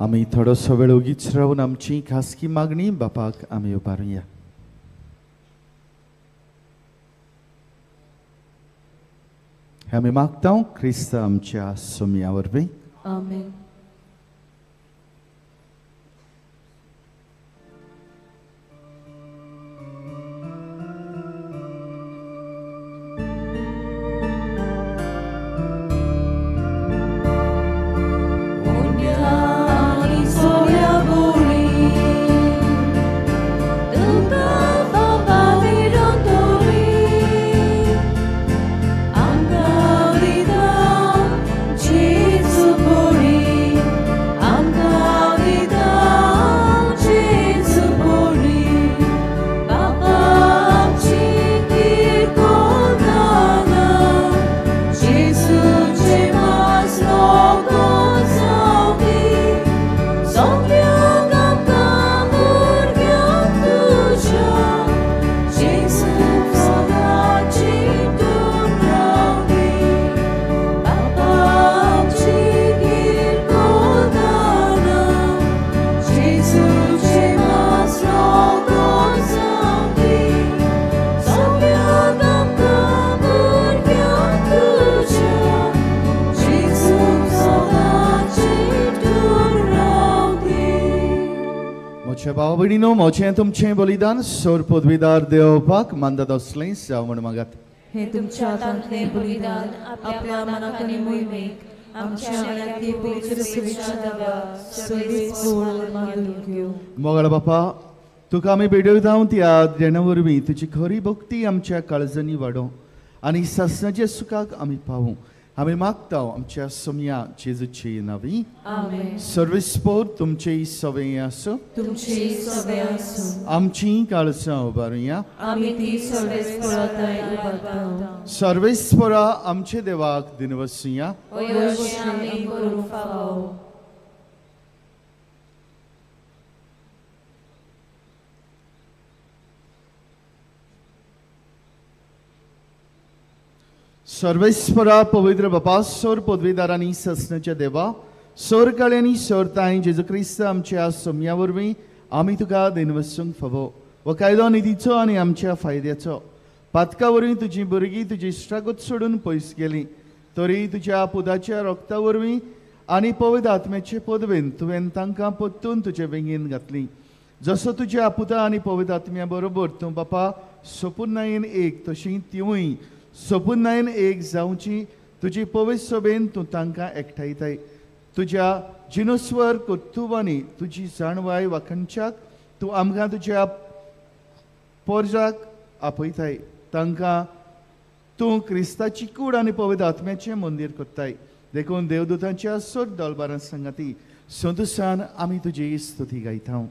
B: आमी थोडोसो वेळ उगीच रावन आमची खासगी मागणी बापाक आमी उबारुया. आमी मागता क्रिस्त आमच्या सोम्या वरवीं.
C: आमेन.
B: भाव भयणीनो, मोचें तुमचें बलिदान सोर पदवीदार देवपाक मानदाद असलें जावं म्हण मागात.
C: हे तुमच्या हातांतलें बलिदान आपल्या मनाक आनी मोहिमेक आमच्या हृदयातली पवित्र सुविचा दावा सदैव सोड मागून घेवं.
B: मोगाळ बापा, तुका आमी बेडयता त्या देणा वरवीं तुजी खरी भक्ती आमच्या काळजांनी वाडोवं आनी सासणाच्या सुखाक आमी पावूं. आमी मागता आमच्या सोम्या जेजूची नांवी.
C: आमेन.
B: सर्वेस्पोर तुमचेय सवय आसूं.
C: तुमची सवय आसूं.
B: आमची काळजां उबारुया.
C: आमी ती सर्वेस्पराताय उबारता.
B: सर्वेस्परा आमचे देवाक दिनवसूया.
C: अयोशी आमी करूंक फावो.
B: सर्वेस्परा पवित्र बापा, सोर पदवीदारांनी ससनाच्या देवा, सोर काळ्यांनी सोरताय जेजू क्रिस्त आमच्या सोम्या वरवीं आमी तुका दिनवसूंक फावो. हो कायदो निधीचो आनी आमच्या फायद्याचो. पातका वरवीं तुजीं भुरगीं तुजी इश्टागत सोडून पयस गेलीं, तरी तुज्या पुताच्या रोगता वरवीं आनी पवित्र आत्म्याचे पदवेन तुवें तांकां परतून तुजे वेंगेन घातलीं. जसो तुज्या पुता आनी पवित्र आत्म्या बरोबर तूं बापा सोपुर्नायेन एक, तशीं तिवूय सोपुर्नायेन एक जावची तुजी पवित्र सभेन तूं तांकां एकठायताय. तुज्या जिनस्वर कर्तुवांनी तुजी जाणवाय वाखणच्याक तूं आमकां तुज्या पोरजाक आपयताय. तांकां तूं क्रिस्ताची कूड आनी पवित्र आत्म्याचें मंदीर करताय. देखून देवदूतांच्या सोड दळबारां सांगाती संतुसान आमी तुजी स्तुती गायता.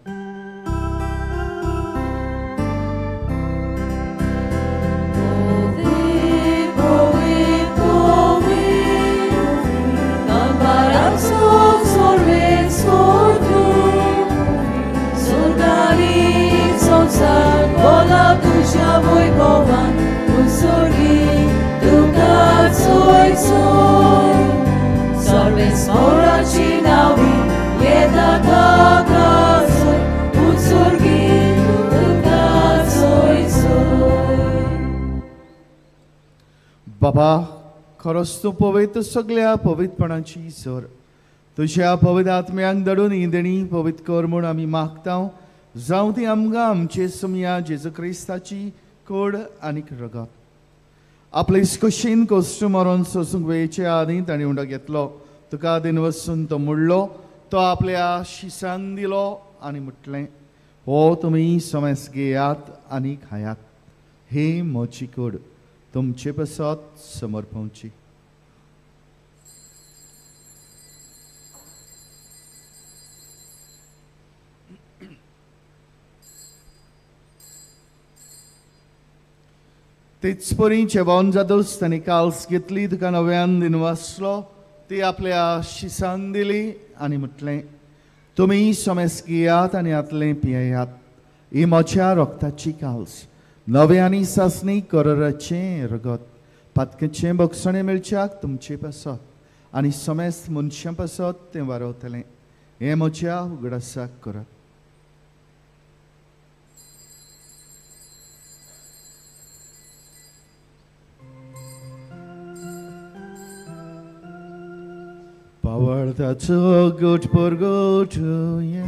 C: Wola tuja wojkowan, usługi, duka coj coj. Sorbe spora ci nawi, jedna taka coj, usługi, duka coj coj.
B: बाबा, खरोच तूं पवित्र सगळ्या पवित्रपणाची सर तुझ्या पवित्र आत्म्यांक धाडून ही देणी पवित्र कर म्हूण आमी मागता जावं ती आमकां आमचे सुमया जेजू क्रिस्ताची कोड आनीक रगत आपले कुशीन कोश्ट मारून सोसूंक वेळचे आदीं ताणें उंडो घेतलो तुका दिन वचून तो मुडलो तो आपल्या शिसांक दिलो आनी म्हटलें हो तुमी सोमेस घेयात आनी खायात हे म्हजी कूड तुमचे पासत समर्पवची तेच परी जेवण जातूच ताणें काल्स घेतली तुका नव्यान दिन वाचलो ती आपल्या शिसांक दिली आनी म्हटलें तुमी सोमेस घेयात आनी आतलें पियेयात ही म्हज्या रोगताची काल्स नवे आनी सासणी करराचें रगत पातकेचें बक्षणें मेळच्याक तुमचे पासत आनी सोमेस मनशां पासत तें वारवतलें हें म्हज्या उगडासाक करात Powertaco good por gotuja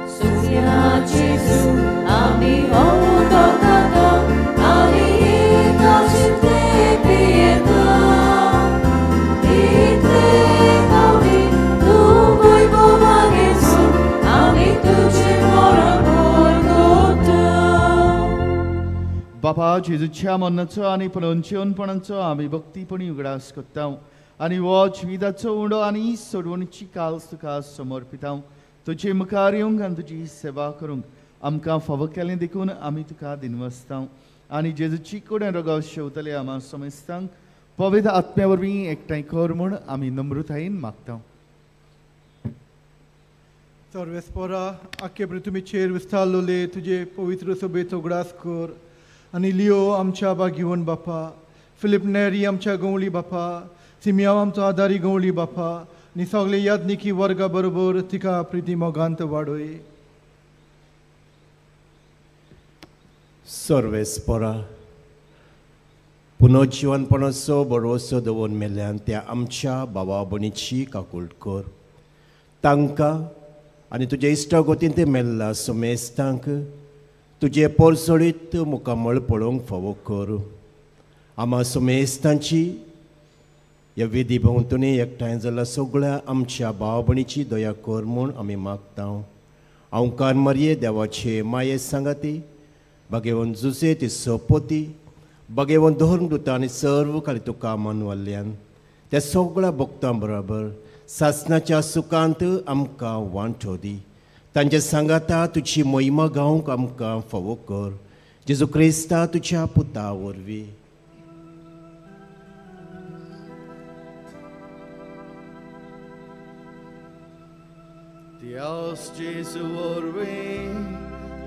C: Sofia Jesu, ami autokato, ami kashite pieta. Itre kami tu voi bomagesu, ami tuce mora por gotu.
B: बापा जेजूच्या मरणाचो आनी पुनरुज्जीवनपणाचो आमी भक्तीपणी उगडास करता आनी हो जिविताचो उंडो आनी सोडवणीची काल्स तुका समर्पिता तुजे मुखार येवंक आनी तुजी सेवा करूंक आमकां फावो केलें देखून आमी तुका दिनवसता आनी जेजूची कुडें रगत शेवतले आमा समेस्तांक पवित्र आत्म्या वरवीं एकठांय कर म्हूण आमी नम्रतायेन मागता
F: सर्वेस्परा आख्खे पृथ्वीचेर विस्तारलोले तुजे पवित्र सभेचो उगडास कर आनी लिओ आमच्या बागिवण बापा फिलिप नेरी आमच्या गवळी बापा सिमियाव आमचो आदारी गवळी बापा आनी सगळे यादनिकी वर्गा बरोबर तिका प्रिती मोगांत वाडय
H: सर्वेस्परा पुनरुज्जीवनपणाचो बरोसो दवरून मेल्यान त्या आमच्या भावा भयणीची काकूळ कर तांकां आनी तुजे इश्टागोतीन ते मेल्ला समेस्तांक तुजे पोरसोडीत मुखामळ पळोवंक फावो कर आमा समेस्तांची ह्या विधी भोंवतणी एकठांय जाल्या सगळ्या आमच्या भाव भयणीची दया कर म्हूण आमी मागता हांव कार्मर्ये देवाचे माये सांगाती भगेवन जुसे ती सोपोती भगेवन धर्मदूत आनी सर्व खाली तुका मानवाल्यान त्या सगळ्या भक्तां बरोबर सासणाच्या सुखांत आमकां वांटो दी तांच्या सांगाता तुजी महिमा गावंक आमकां फावो कर जेजू क्रिस्ता तुज्या पुता वरवीं
B: Dios Jesu वरवीं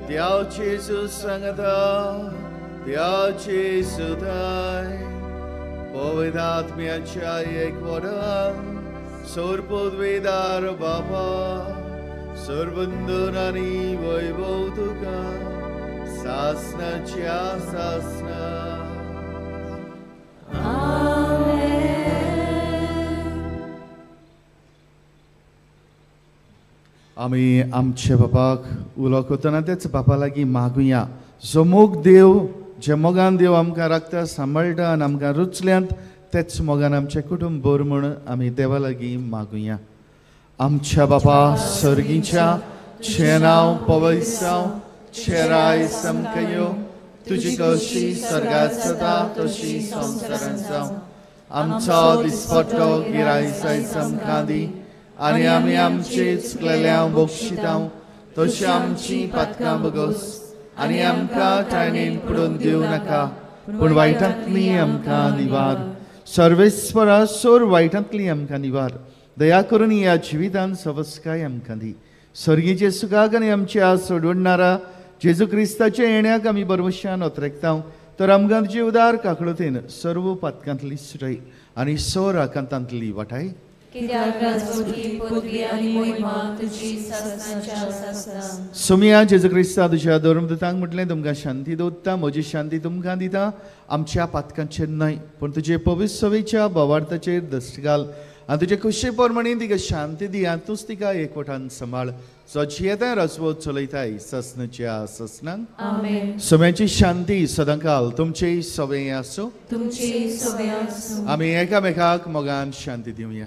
B: Dios Jesu सांगाता Dios Jesu दाय पवित्र आत्म्याच्या एकवटान सर्वोद्वेदार बापा सर्वंदर आनी वैभव तुका सासणाच्या सासणा आमी आमच्या बापाक उलो करतना तेच बापा लागीं मागुया जो मोग देव जे मोगान देव आमकां राखता सांबाळटा आनी आमकां रुचल्यांत तेच मोगान आमचें कुटुंब बर म्हूण आमी देवा लागीं मागुया आमच्या बापा सर्गीच्या छे नांव पवित्र जावं छे राय समकयो तुजी कशी स्वर्गांत जाता तशी संवसारांत जावं आमचो दिसपट्टो गिरायसाय आमकां दी आनी आमी आमचे चुकलेल्यांक बक्षिता तशी आमची पातकां बगोस आनी आमकां टायणेन पडून दिवं नाका पूण वायटांतली आमकां निवार सर्वेस्परा सोर वायटांतली आमकां निवार दया करून ह्या जिवितांत सवस्काय आमकां दी सर्गीचे सुखाक आनी आमच्या सोडवणारा जेजू क्रिस्ताच्या येण्याक आमी बरवशान ओतरेकता तर आमकां तुजी उदार काकळुतेन सर्व पातकांतली सुटय आनी सोर आकांतांतली वाटाय
C: कित्याक राजवटी पदवी आनी मोहिमा तुजी ससनाच्या आसता
B: सुमिया जेजू क्रिस्ता तुज्या धर्मदूतांक म्हटलें तुमकां शांती दवरता म्हजी शांती तुमकां दिता आमच्या पातकांचेर न्हय पूण तुजे पवित्र सवेच्या भावार्थाचेर दृश्टी घाल आनी तुजे खुशी पोरमणी तिका शांती दी आनी तूंच तिका एकवटान सांबाळ सची येता रजवो चलयताय ससनाच्या ससनांक
C: आमेन
B: सुम्याची शांती सदांकाल तुमचे सवे आसूं
C: तुमची सवय आसूं
B: आमी एकामेकाक मोगान शांती दिवया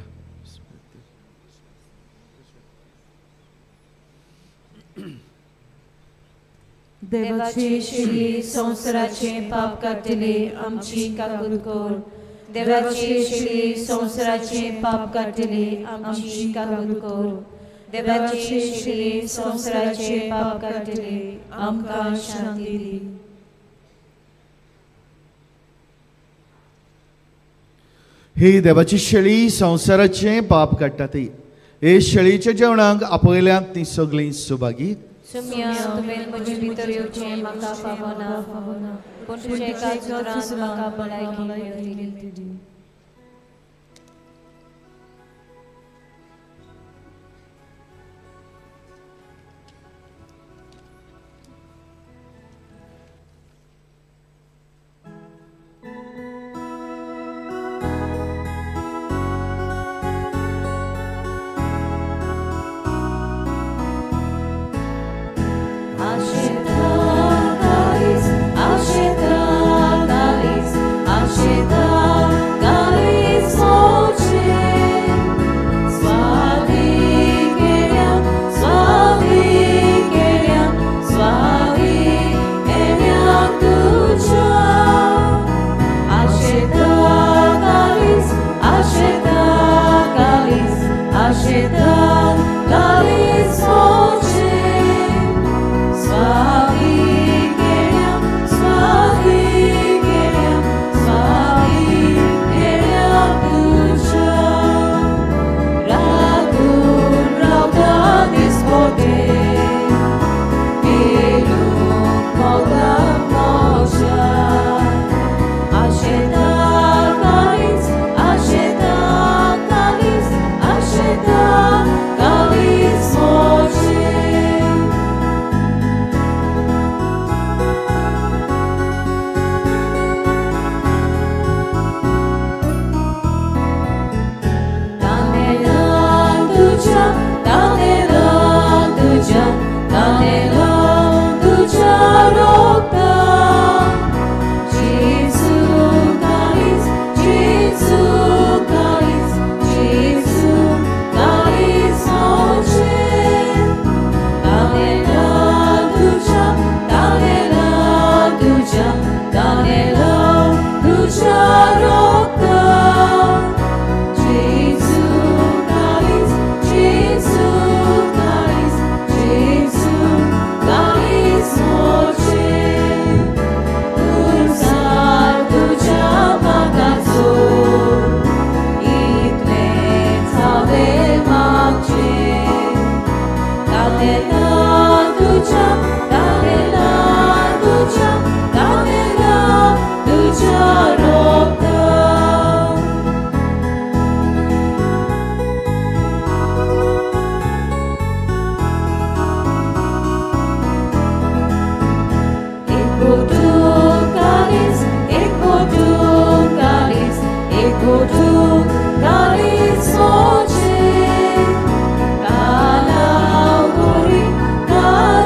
C: देवाची शिडी संवसाराचे पाप काडटले आमची काकूट कर देवाची शिडी संवसाराचे पाप काडटले आमची काकूट कर देवाची शिडी संवसाराचे पाप काडटले आमकां शांती दी
B: ही देवाची शेळी संवसाराचे पाप काडटा ती हे शेळीच्या जेवणाक आपयल्यांत ती सगळीं सुभागी
C: सुम्या तुवें म्हजे भितर येवचें म्हाका फावना पूण तुजे काजरान म्हाका भलायकी मेळटली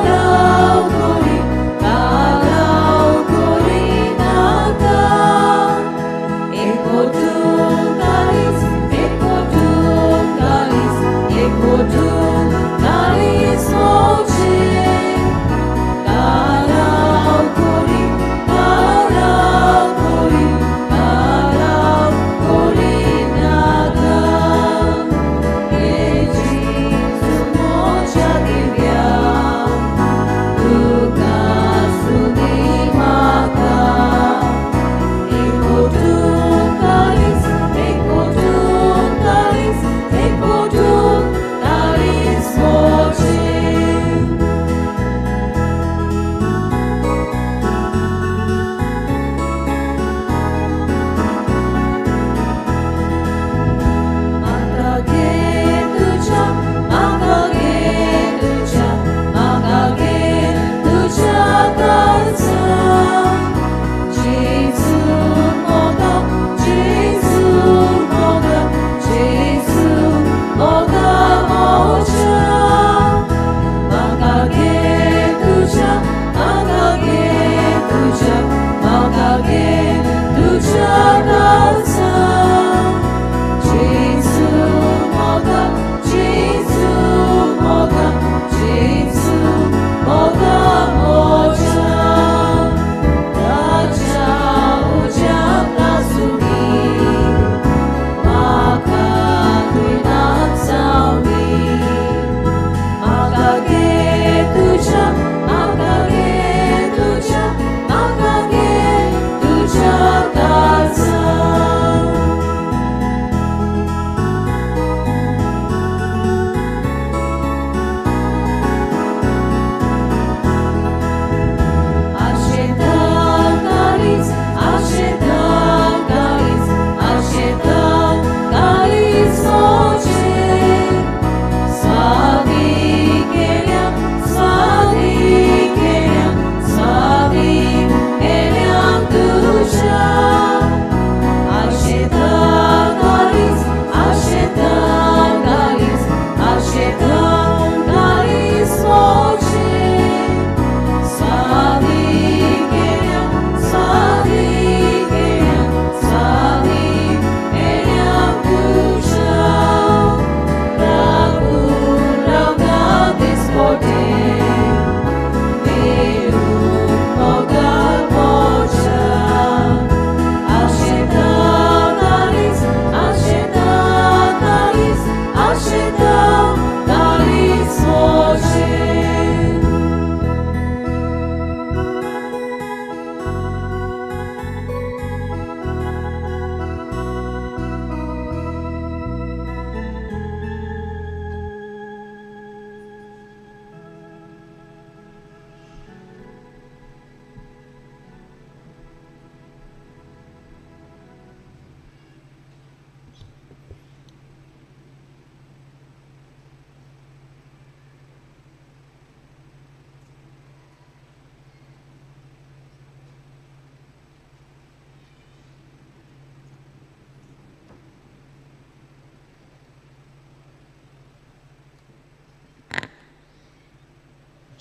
C: Kala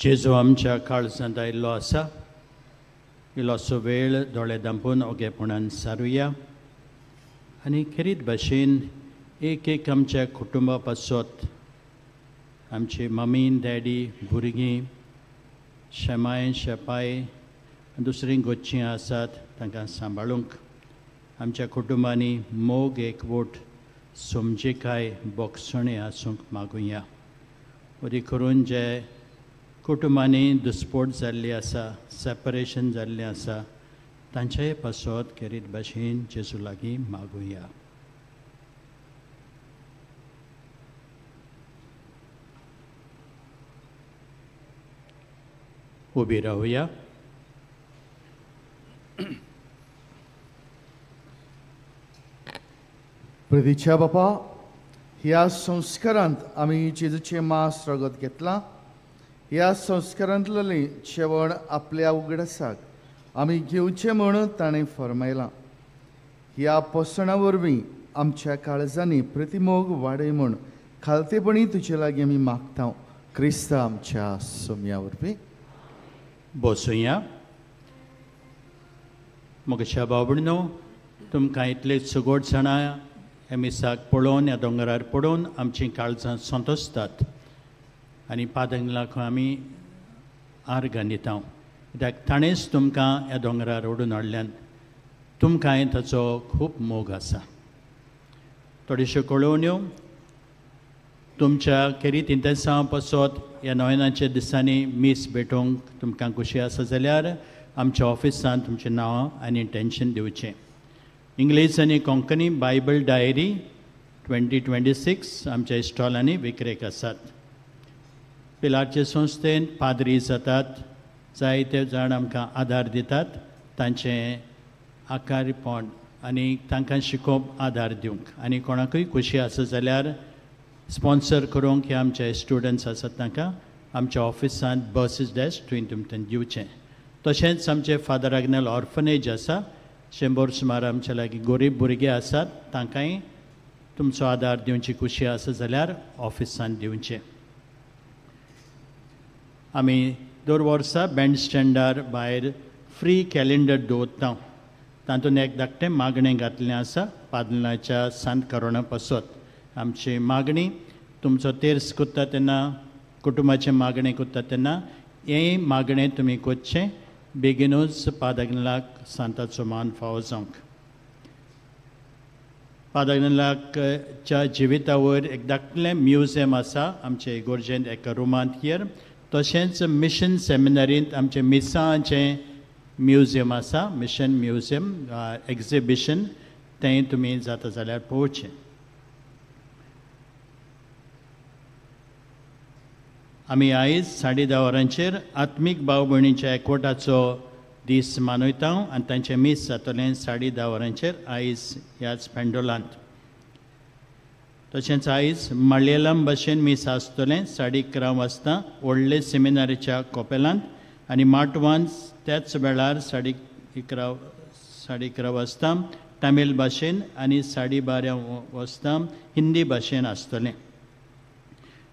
I: जेजू आमच्या काळजांत आयिल्लो आसा, इल्लोसो वेळ दोळे धांपून ओगेपणान सारुया आनी खेरीत भाशेन एक एक आमच्या कुटुंबा पासत आमची मम्मी डॅडी भुरगीं शेमाय शेपाय दुसरीं गोच्चीं आसात तांकां सांबाळूंक आमच्या कुटुंबांनी मोग एकवट समजिकाय बोगसणी आसूंक मागुया. वरी करून जे कुटुंबांनी दुस्पोट जाल्ली आसा, सेपरेशन जाल्लें आसा, तांचेय पासत खेरीत भाशेन जेजू लागीं मागुया. उबी रावया.
F: प्रतीच्या बापा, ह्या संस्कारांत आमी जेजूचें मास रगत घेतलां. ह्या संस्कारांतलें जेवण आपल्या उगडासाक आमी घेवचें म्हूण ताणें फरमायलां. ह्या पोसणा वरवीं आमच्या काळजांनी प्रतिमोग वाडय म्हूण खालतेपणी तुजे लागीं आमी मागता. क्रिस्त आमच्या सोम्या वरवीं.
I: बसूया. मोगच्या बाबडनो, तुमकां इतले सुगोड जाणां ह्या मिसाक पळोवन, ह्या दोंगरार पळोवन आमचीं काळजां संतोसतात आनी पादंगलाक आमी आर्गां दिता. कित्याक ताणेंच तुमकां ह्या दोंगरार ओडून हाडल्यान तुमकांय ताचो खूब मोग आसा. थोड्योश्यो कळोवण्यो तुमच्या खेरीत इंतेसां पासत ह्या नोयनाच्या दिसांनी मीस भेटोवंक तुमकां खुशी आसा जाल्यार आमच्या ऑफिसांत तुमचें नांव आनी इंटेंशन दिवचें. इंग्लीश आनी कोंकणी बायबल डायरी 2026 आमच्या इस्टॉलांनी विक्रेक आसात. पिलारचे संस्थेन पाद्री जातात, जायते जाण आमकां आदार दितात, तांचें आकारीपण आनी तांकां शिकोवप आदार दिवंक. आनी कोणाकूय खुशी आसा जाल्यार स्पॉन्सर करूंक हे आमचे स्टुडंट्स आसात तांकां आमच्या ऑफिसांत बसीस डॅश थंय तुमच्यान दिवचें. तशेंच आमचें फादर आग्नेल ऑर्फनेज आसा. 100 सुमार आमचे लागीं गरीब भुरगे आसात, तांकांय तुमचो आदार दिवची खुशी आसा जाल्यार ऑफिसांत दिवचें. आमी दर वर्सा बँड स्टँडार भायर फ्री कॅलेंडर दवरता. तातूंत एक धाकटें मागणें घातलें आसा पादलाच्या सांत करोणा पासत. आमची मागणी तुमचो तेर्स कोत्ता तेन्ना, कुटुंबाचें मागणें कोत्ता तेन्ना हें मागणें तुमी कोच्चें बेगीनूच पादग्नलाक सांताचो मान फावो जावंक. पादग्नलाकच्या जिविता वयर एक धाकटें म्युजियम आसा आमचे इगोर्जेंत एका रुमांत हियर. तशेंच मिशन सेमिनारींत आमचें मिसांचें म्युजियम आसा, मिशन म्युजियम एक्झिबिशन, तें तुमी जाता जाल्यार पळोवचें. आमी आयज 10:30 वरांचेर आत्मीक भाव भयणींच्या एकवटाचो दीस मनयता आनी तांचें मीस जातलें 10:30 वरांचेर आयज ह्याच पेंडोलांत. तशेंच आयज मलयालम भाशेन मीस आसतलें 11:30 वाजता व्हडले सेमिनारीच्या कोपेलांत आनी माटवान त्याच वेळार 11:30 वाजता तमीळ भाशेन आनी 12:30 वाजता हिंदी भाशेन आसतलें.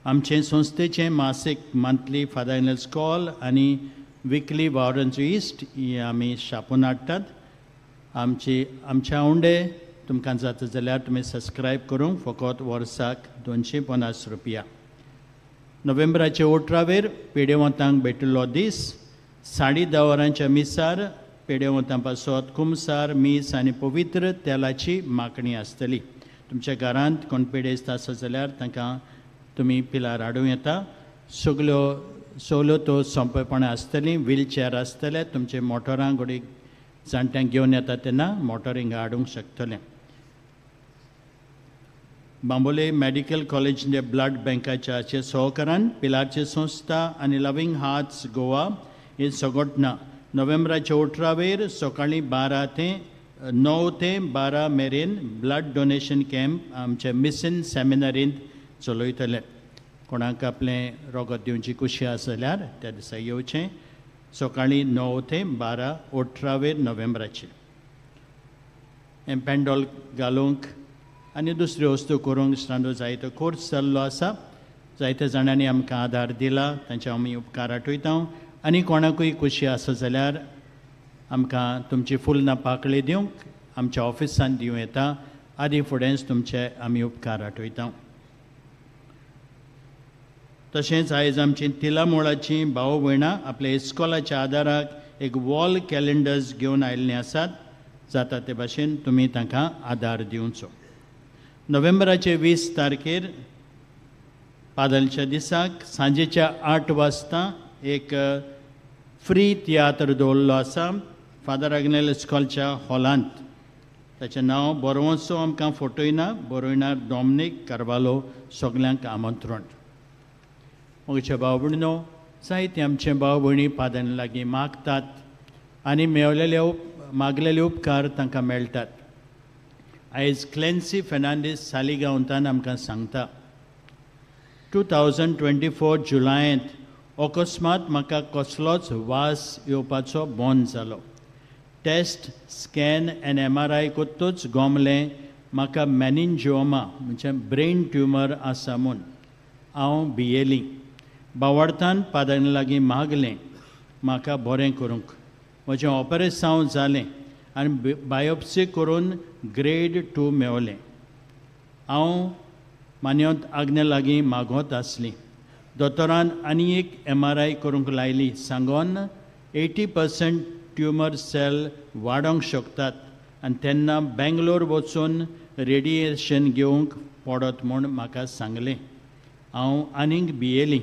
I: आमचे संस्थेचें मासीक मंथली फादर आग्नेल्स कॉल आनी विकली वावरन्स इस्ट ही आमी छापून हाडटात. आमच्या उंडे तुमकां जाता जाल्यार तुमी सबस्क्रायब करूंक फकत वर्साक 250 रुपया. नोव्हेंबराचे 18 पेडेवंतांक भेटिल्लो दीस 10:30 वरांच्या मिसार पेडेवंतां पासत कुमसार, मीस आनी पवित्र तेलाची मागणी आसतली. तुमच्या घरांत कोण पेडेस्त आसा जाल्यार तांकां तुमी पिलार हाडूं येता. सगल्यो सवलतो सोंपेपणां आसतलीं, व्हीलचॅर आसतले, तुमचे मोटरां घोडी जाणट्यांक घेवन येता तेन्ना मोटरींग हाडूंक शकतले. बांबोली मेडिकल कॉलेजीचे ब्लड बँकाच्या सहकारान पिलारची संस्था आनी लविंग हार्ट्स गोवा ही संघटना नोव्हेंबराच्या 18 सकाळीं 12 ते 9 ते 12 मेरेन ब्लड डोनेशन कॅम्प आमच्या मिशन सेमिनारींत चलयतले. कोणाक आपलें रगत दिवची खुशी आसा जाल्यार त्या दिसा येवचें. सकाळीं 9 ते 12 18 नोव्हेंबराचेर. हें पेंडॉल घालूंक आनी दुसऱ्यो वस्तू करूंक जायतो कोर्स जाल्लो आसा. जायत्या जाणांनी आमकां आदार दिला तांचे आमी उपकार आठयता आनी कोणाकूय खुशी आसा जाल्यार आमकां तुमची फूल नापाकळी दिवंक आमच्या ऑफिसांत दिवं येता आदी फुडेंच तुमचे आमी उपकार आठयता तशेंच आयज आमची तिला मोळाची भाव भयणां आपल्या इस्कॉलाच्या आदाराक एक वॉल कॅलेंडर्स घेवन आयिल्लीं आसात जाता ते भाशेन तुमी तांकां आदार दिवचो नोव्हेंबराचे 20 तारखेर पादलच्या दिसाक सांजेच्या 8 वाजता एक फ्री तियात्र दवरलो आसा फादर आग्नेल इस्कॉलच्या हॉलांत ताचें नांव बरोवचो आमकां फोटोयना बरोयणार डॉमिनीक कार्वालो सगल्यांक आमंत्रण म्हजे भाव भयणीनो जायते आमचे भाव भयणी पादन लागीं मागतात आनी मागलेले उपकार तांकां मेळटात आयज क्लेन्सी फेर्नांडीस सालिगांवतान आमकां सांगता 2024 जुलयांत अकस्मात म्हाका कसलोच वास येवपाचो बंद जालो टेस्ट स्कॅन आनी MRI कोत्तूच गोमलें म्हाका मॅनिंजिओमा म्हणजे ब्रेन ट्युमर आसा म्हूण हांव भियेलीं बावार्थान पादन लागीं मागलें म्हाका बरें करूंक म्हजें ऑपरेशन जालें आनी बायोप्सी करून ग्रेड 2 मेवलें हांव मान्यवंत आग्ने लागीं मागोत आसलीं दोतोरान आनी एक MRI करूंक लायली सांगोन 80% ट्युमर सेल वाडोंक शकतात आनी तेन्ना बेंगलोर वचून रेडिएशन घेवंक पडत म्हूण म्हाका सांगलें हांव आनीक भियेलीं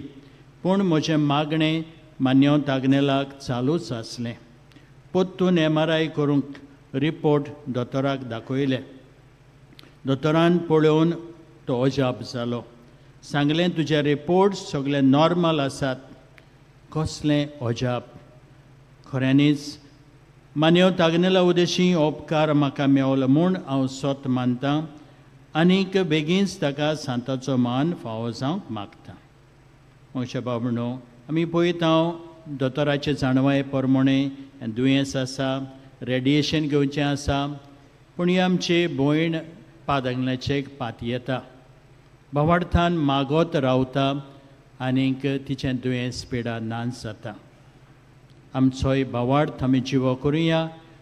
I: पूण म्हजें मागणें मान्यवंत आग्नेलाक चालूच आसलें पोत्तून MRI करूंक रिपोर्ट दोतोराक दाखयले दोतोरान पळोवन तो अजाप जालो सांगलें तुजे रिपोर्ट सगळे नॉर्मल आसात कसलें अजाप खऱ्यांनीच मान्यवंत आग्नेला उदेशी उपकार म्हाका मेवलो म्हूण हांव सोत मानतां आनीक बेगीनच ताका सांताचो मान फावो जावंक मागता म्हज्या बाबणो आमी पळयता दोतोराचे जाणवाय प्रमाणे दुयेंस आसा रेडिएशन घेवचें आसा पूण ही आमची भयण पादांगल्याचे एक पाती येता भावार्थान मागोत रावता आनीक तिचें दुयेंस पिडा नाच जाता आमचोय भावार्थ आमी जिवो करुया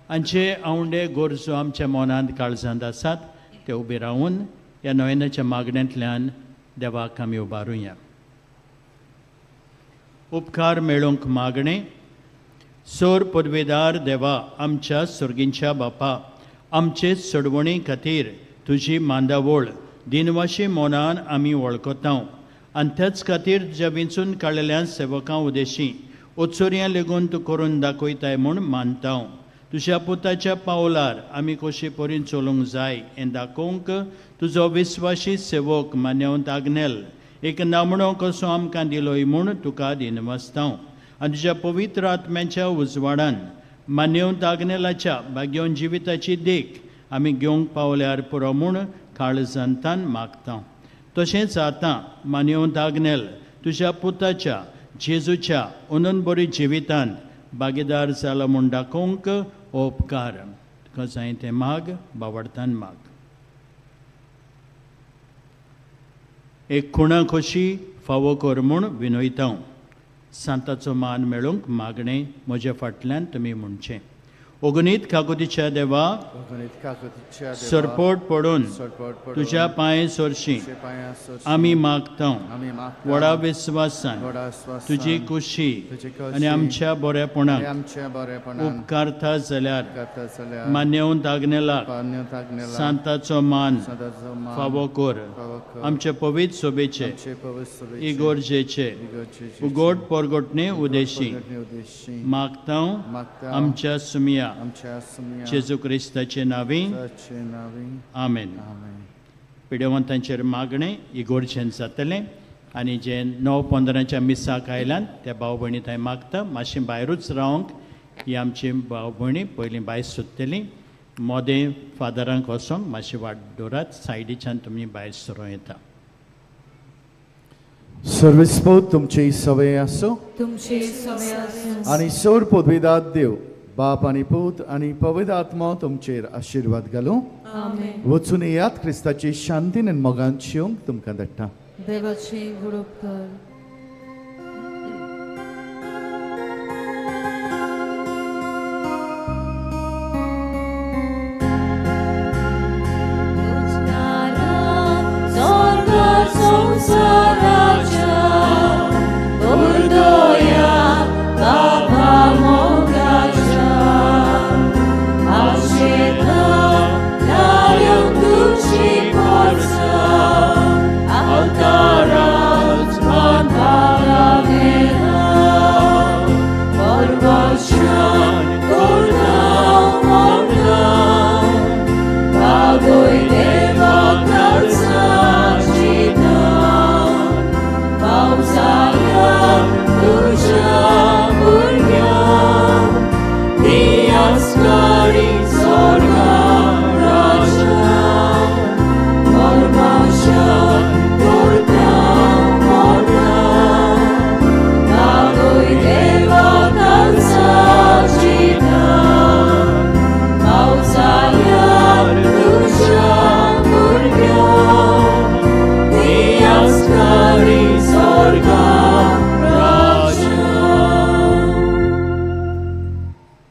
I: आनी जे आवडे गरजो आमच्या मनांत काळजांत आसात ते उबे रावन ह्या नोयनाच्या मागण्यांतल्यान देवाक आमी उबारुया उपकार मेळोवंक मागणें सोर पदवेदार देवा आमच्या सुर्गींच्या बापा आमचे सोडवणी खातीर तुजी मांदावळ दिनवाशी मोनान आमी वळखता आनी तेच खातीर तुज्या वेंचून काडलेल्या सेवकां उदेशी उत्सुर्यां लेगून तूं करून दाखयताय म्हूण मानता तुज्या पुताच्या पावलार आमी कशी परीन चलूंक जाय हें दाखोवंक तुजो विस्वासी सेवक मान्यवंत आग्नेल एक नामणो कसो आमकां दिलोय म्हूण तुका दिनवासता आनी तुज्या पवित्र आत्म्याच्या उजवाडान मान्यवंत आग्नेलाच्या भाग्यवन जिविताची देख आमी घेवंक पावल्यार पुरो म्हूण काळजांतान मागता तशेंच आतां मान्यवंत आग्नेल तुज्या पुताच्या जेजूच्या उनून बरी जिवितांत भागीदार जाला म्हूण दाखोवंक उपकार तुका जाय तें माग बावडतान माग एक खुणा खोशी फावो कर म्हूण विनयता सांताचो मान मेळोवंक मागणें म्हजे फाटल्यान तुमी म्हणचें ओगनीत काकुतीच्या देवा सरपोट पडून तुज्या पांय सोरशी आमी मागता व्हडा विस्वासान तुजी खुशी आनी आमच्या बरेपणाक उपकारता जाल्यार मान्यवंत आग्नेलाक सांताचो मान फावो कर आमचे पवित्र सोबेचे इगोर्जेचे उगोड परगोटणे उदेशी मागता आमच्या सुमिया जेजू क्रिस्ताचे नावी आमेन पिडेवंतांचेर मागणें इगोर्जेन जातलें आनी जे 9:15 मिसाक आयल्यान त्या भाव भयणी थंय मागता मातशें भायरूच रावंक ही आमची भाव भयणी पयलीं भायर सुत्तली मोदें फादरांक वचोंक मातशें वाट दवरात सायडीच्यान तुमी भायर सरो येता
B: सर्विस्पोत तुमची सवय आसो आनी सोर पदवीदार देव बाप आनी पूत आनी पवित्र आत्मा तुमचेर आशिर्वाद घालूं वचून येयात क्रिस्ताची शांतीन आनी मोगान शिवंक तुमकां धाडटा
C: देवाची गुरूप कर.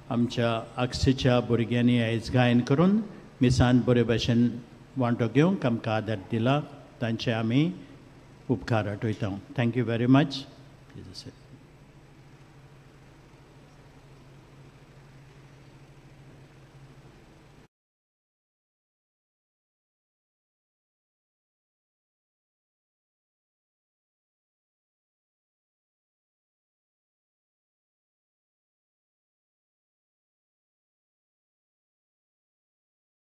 I: आमच्या आक्षेच्या भुरग्यांनी आयज गायन करून मिसान बरे भाशेन वांटो घेवंक आमकां आदार दिला तांचे आमी उपकार आठयता. Thank you very much.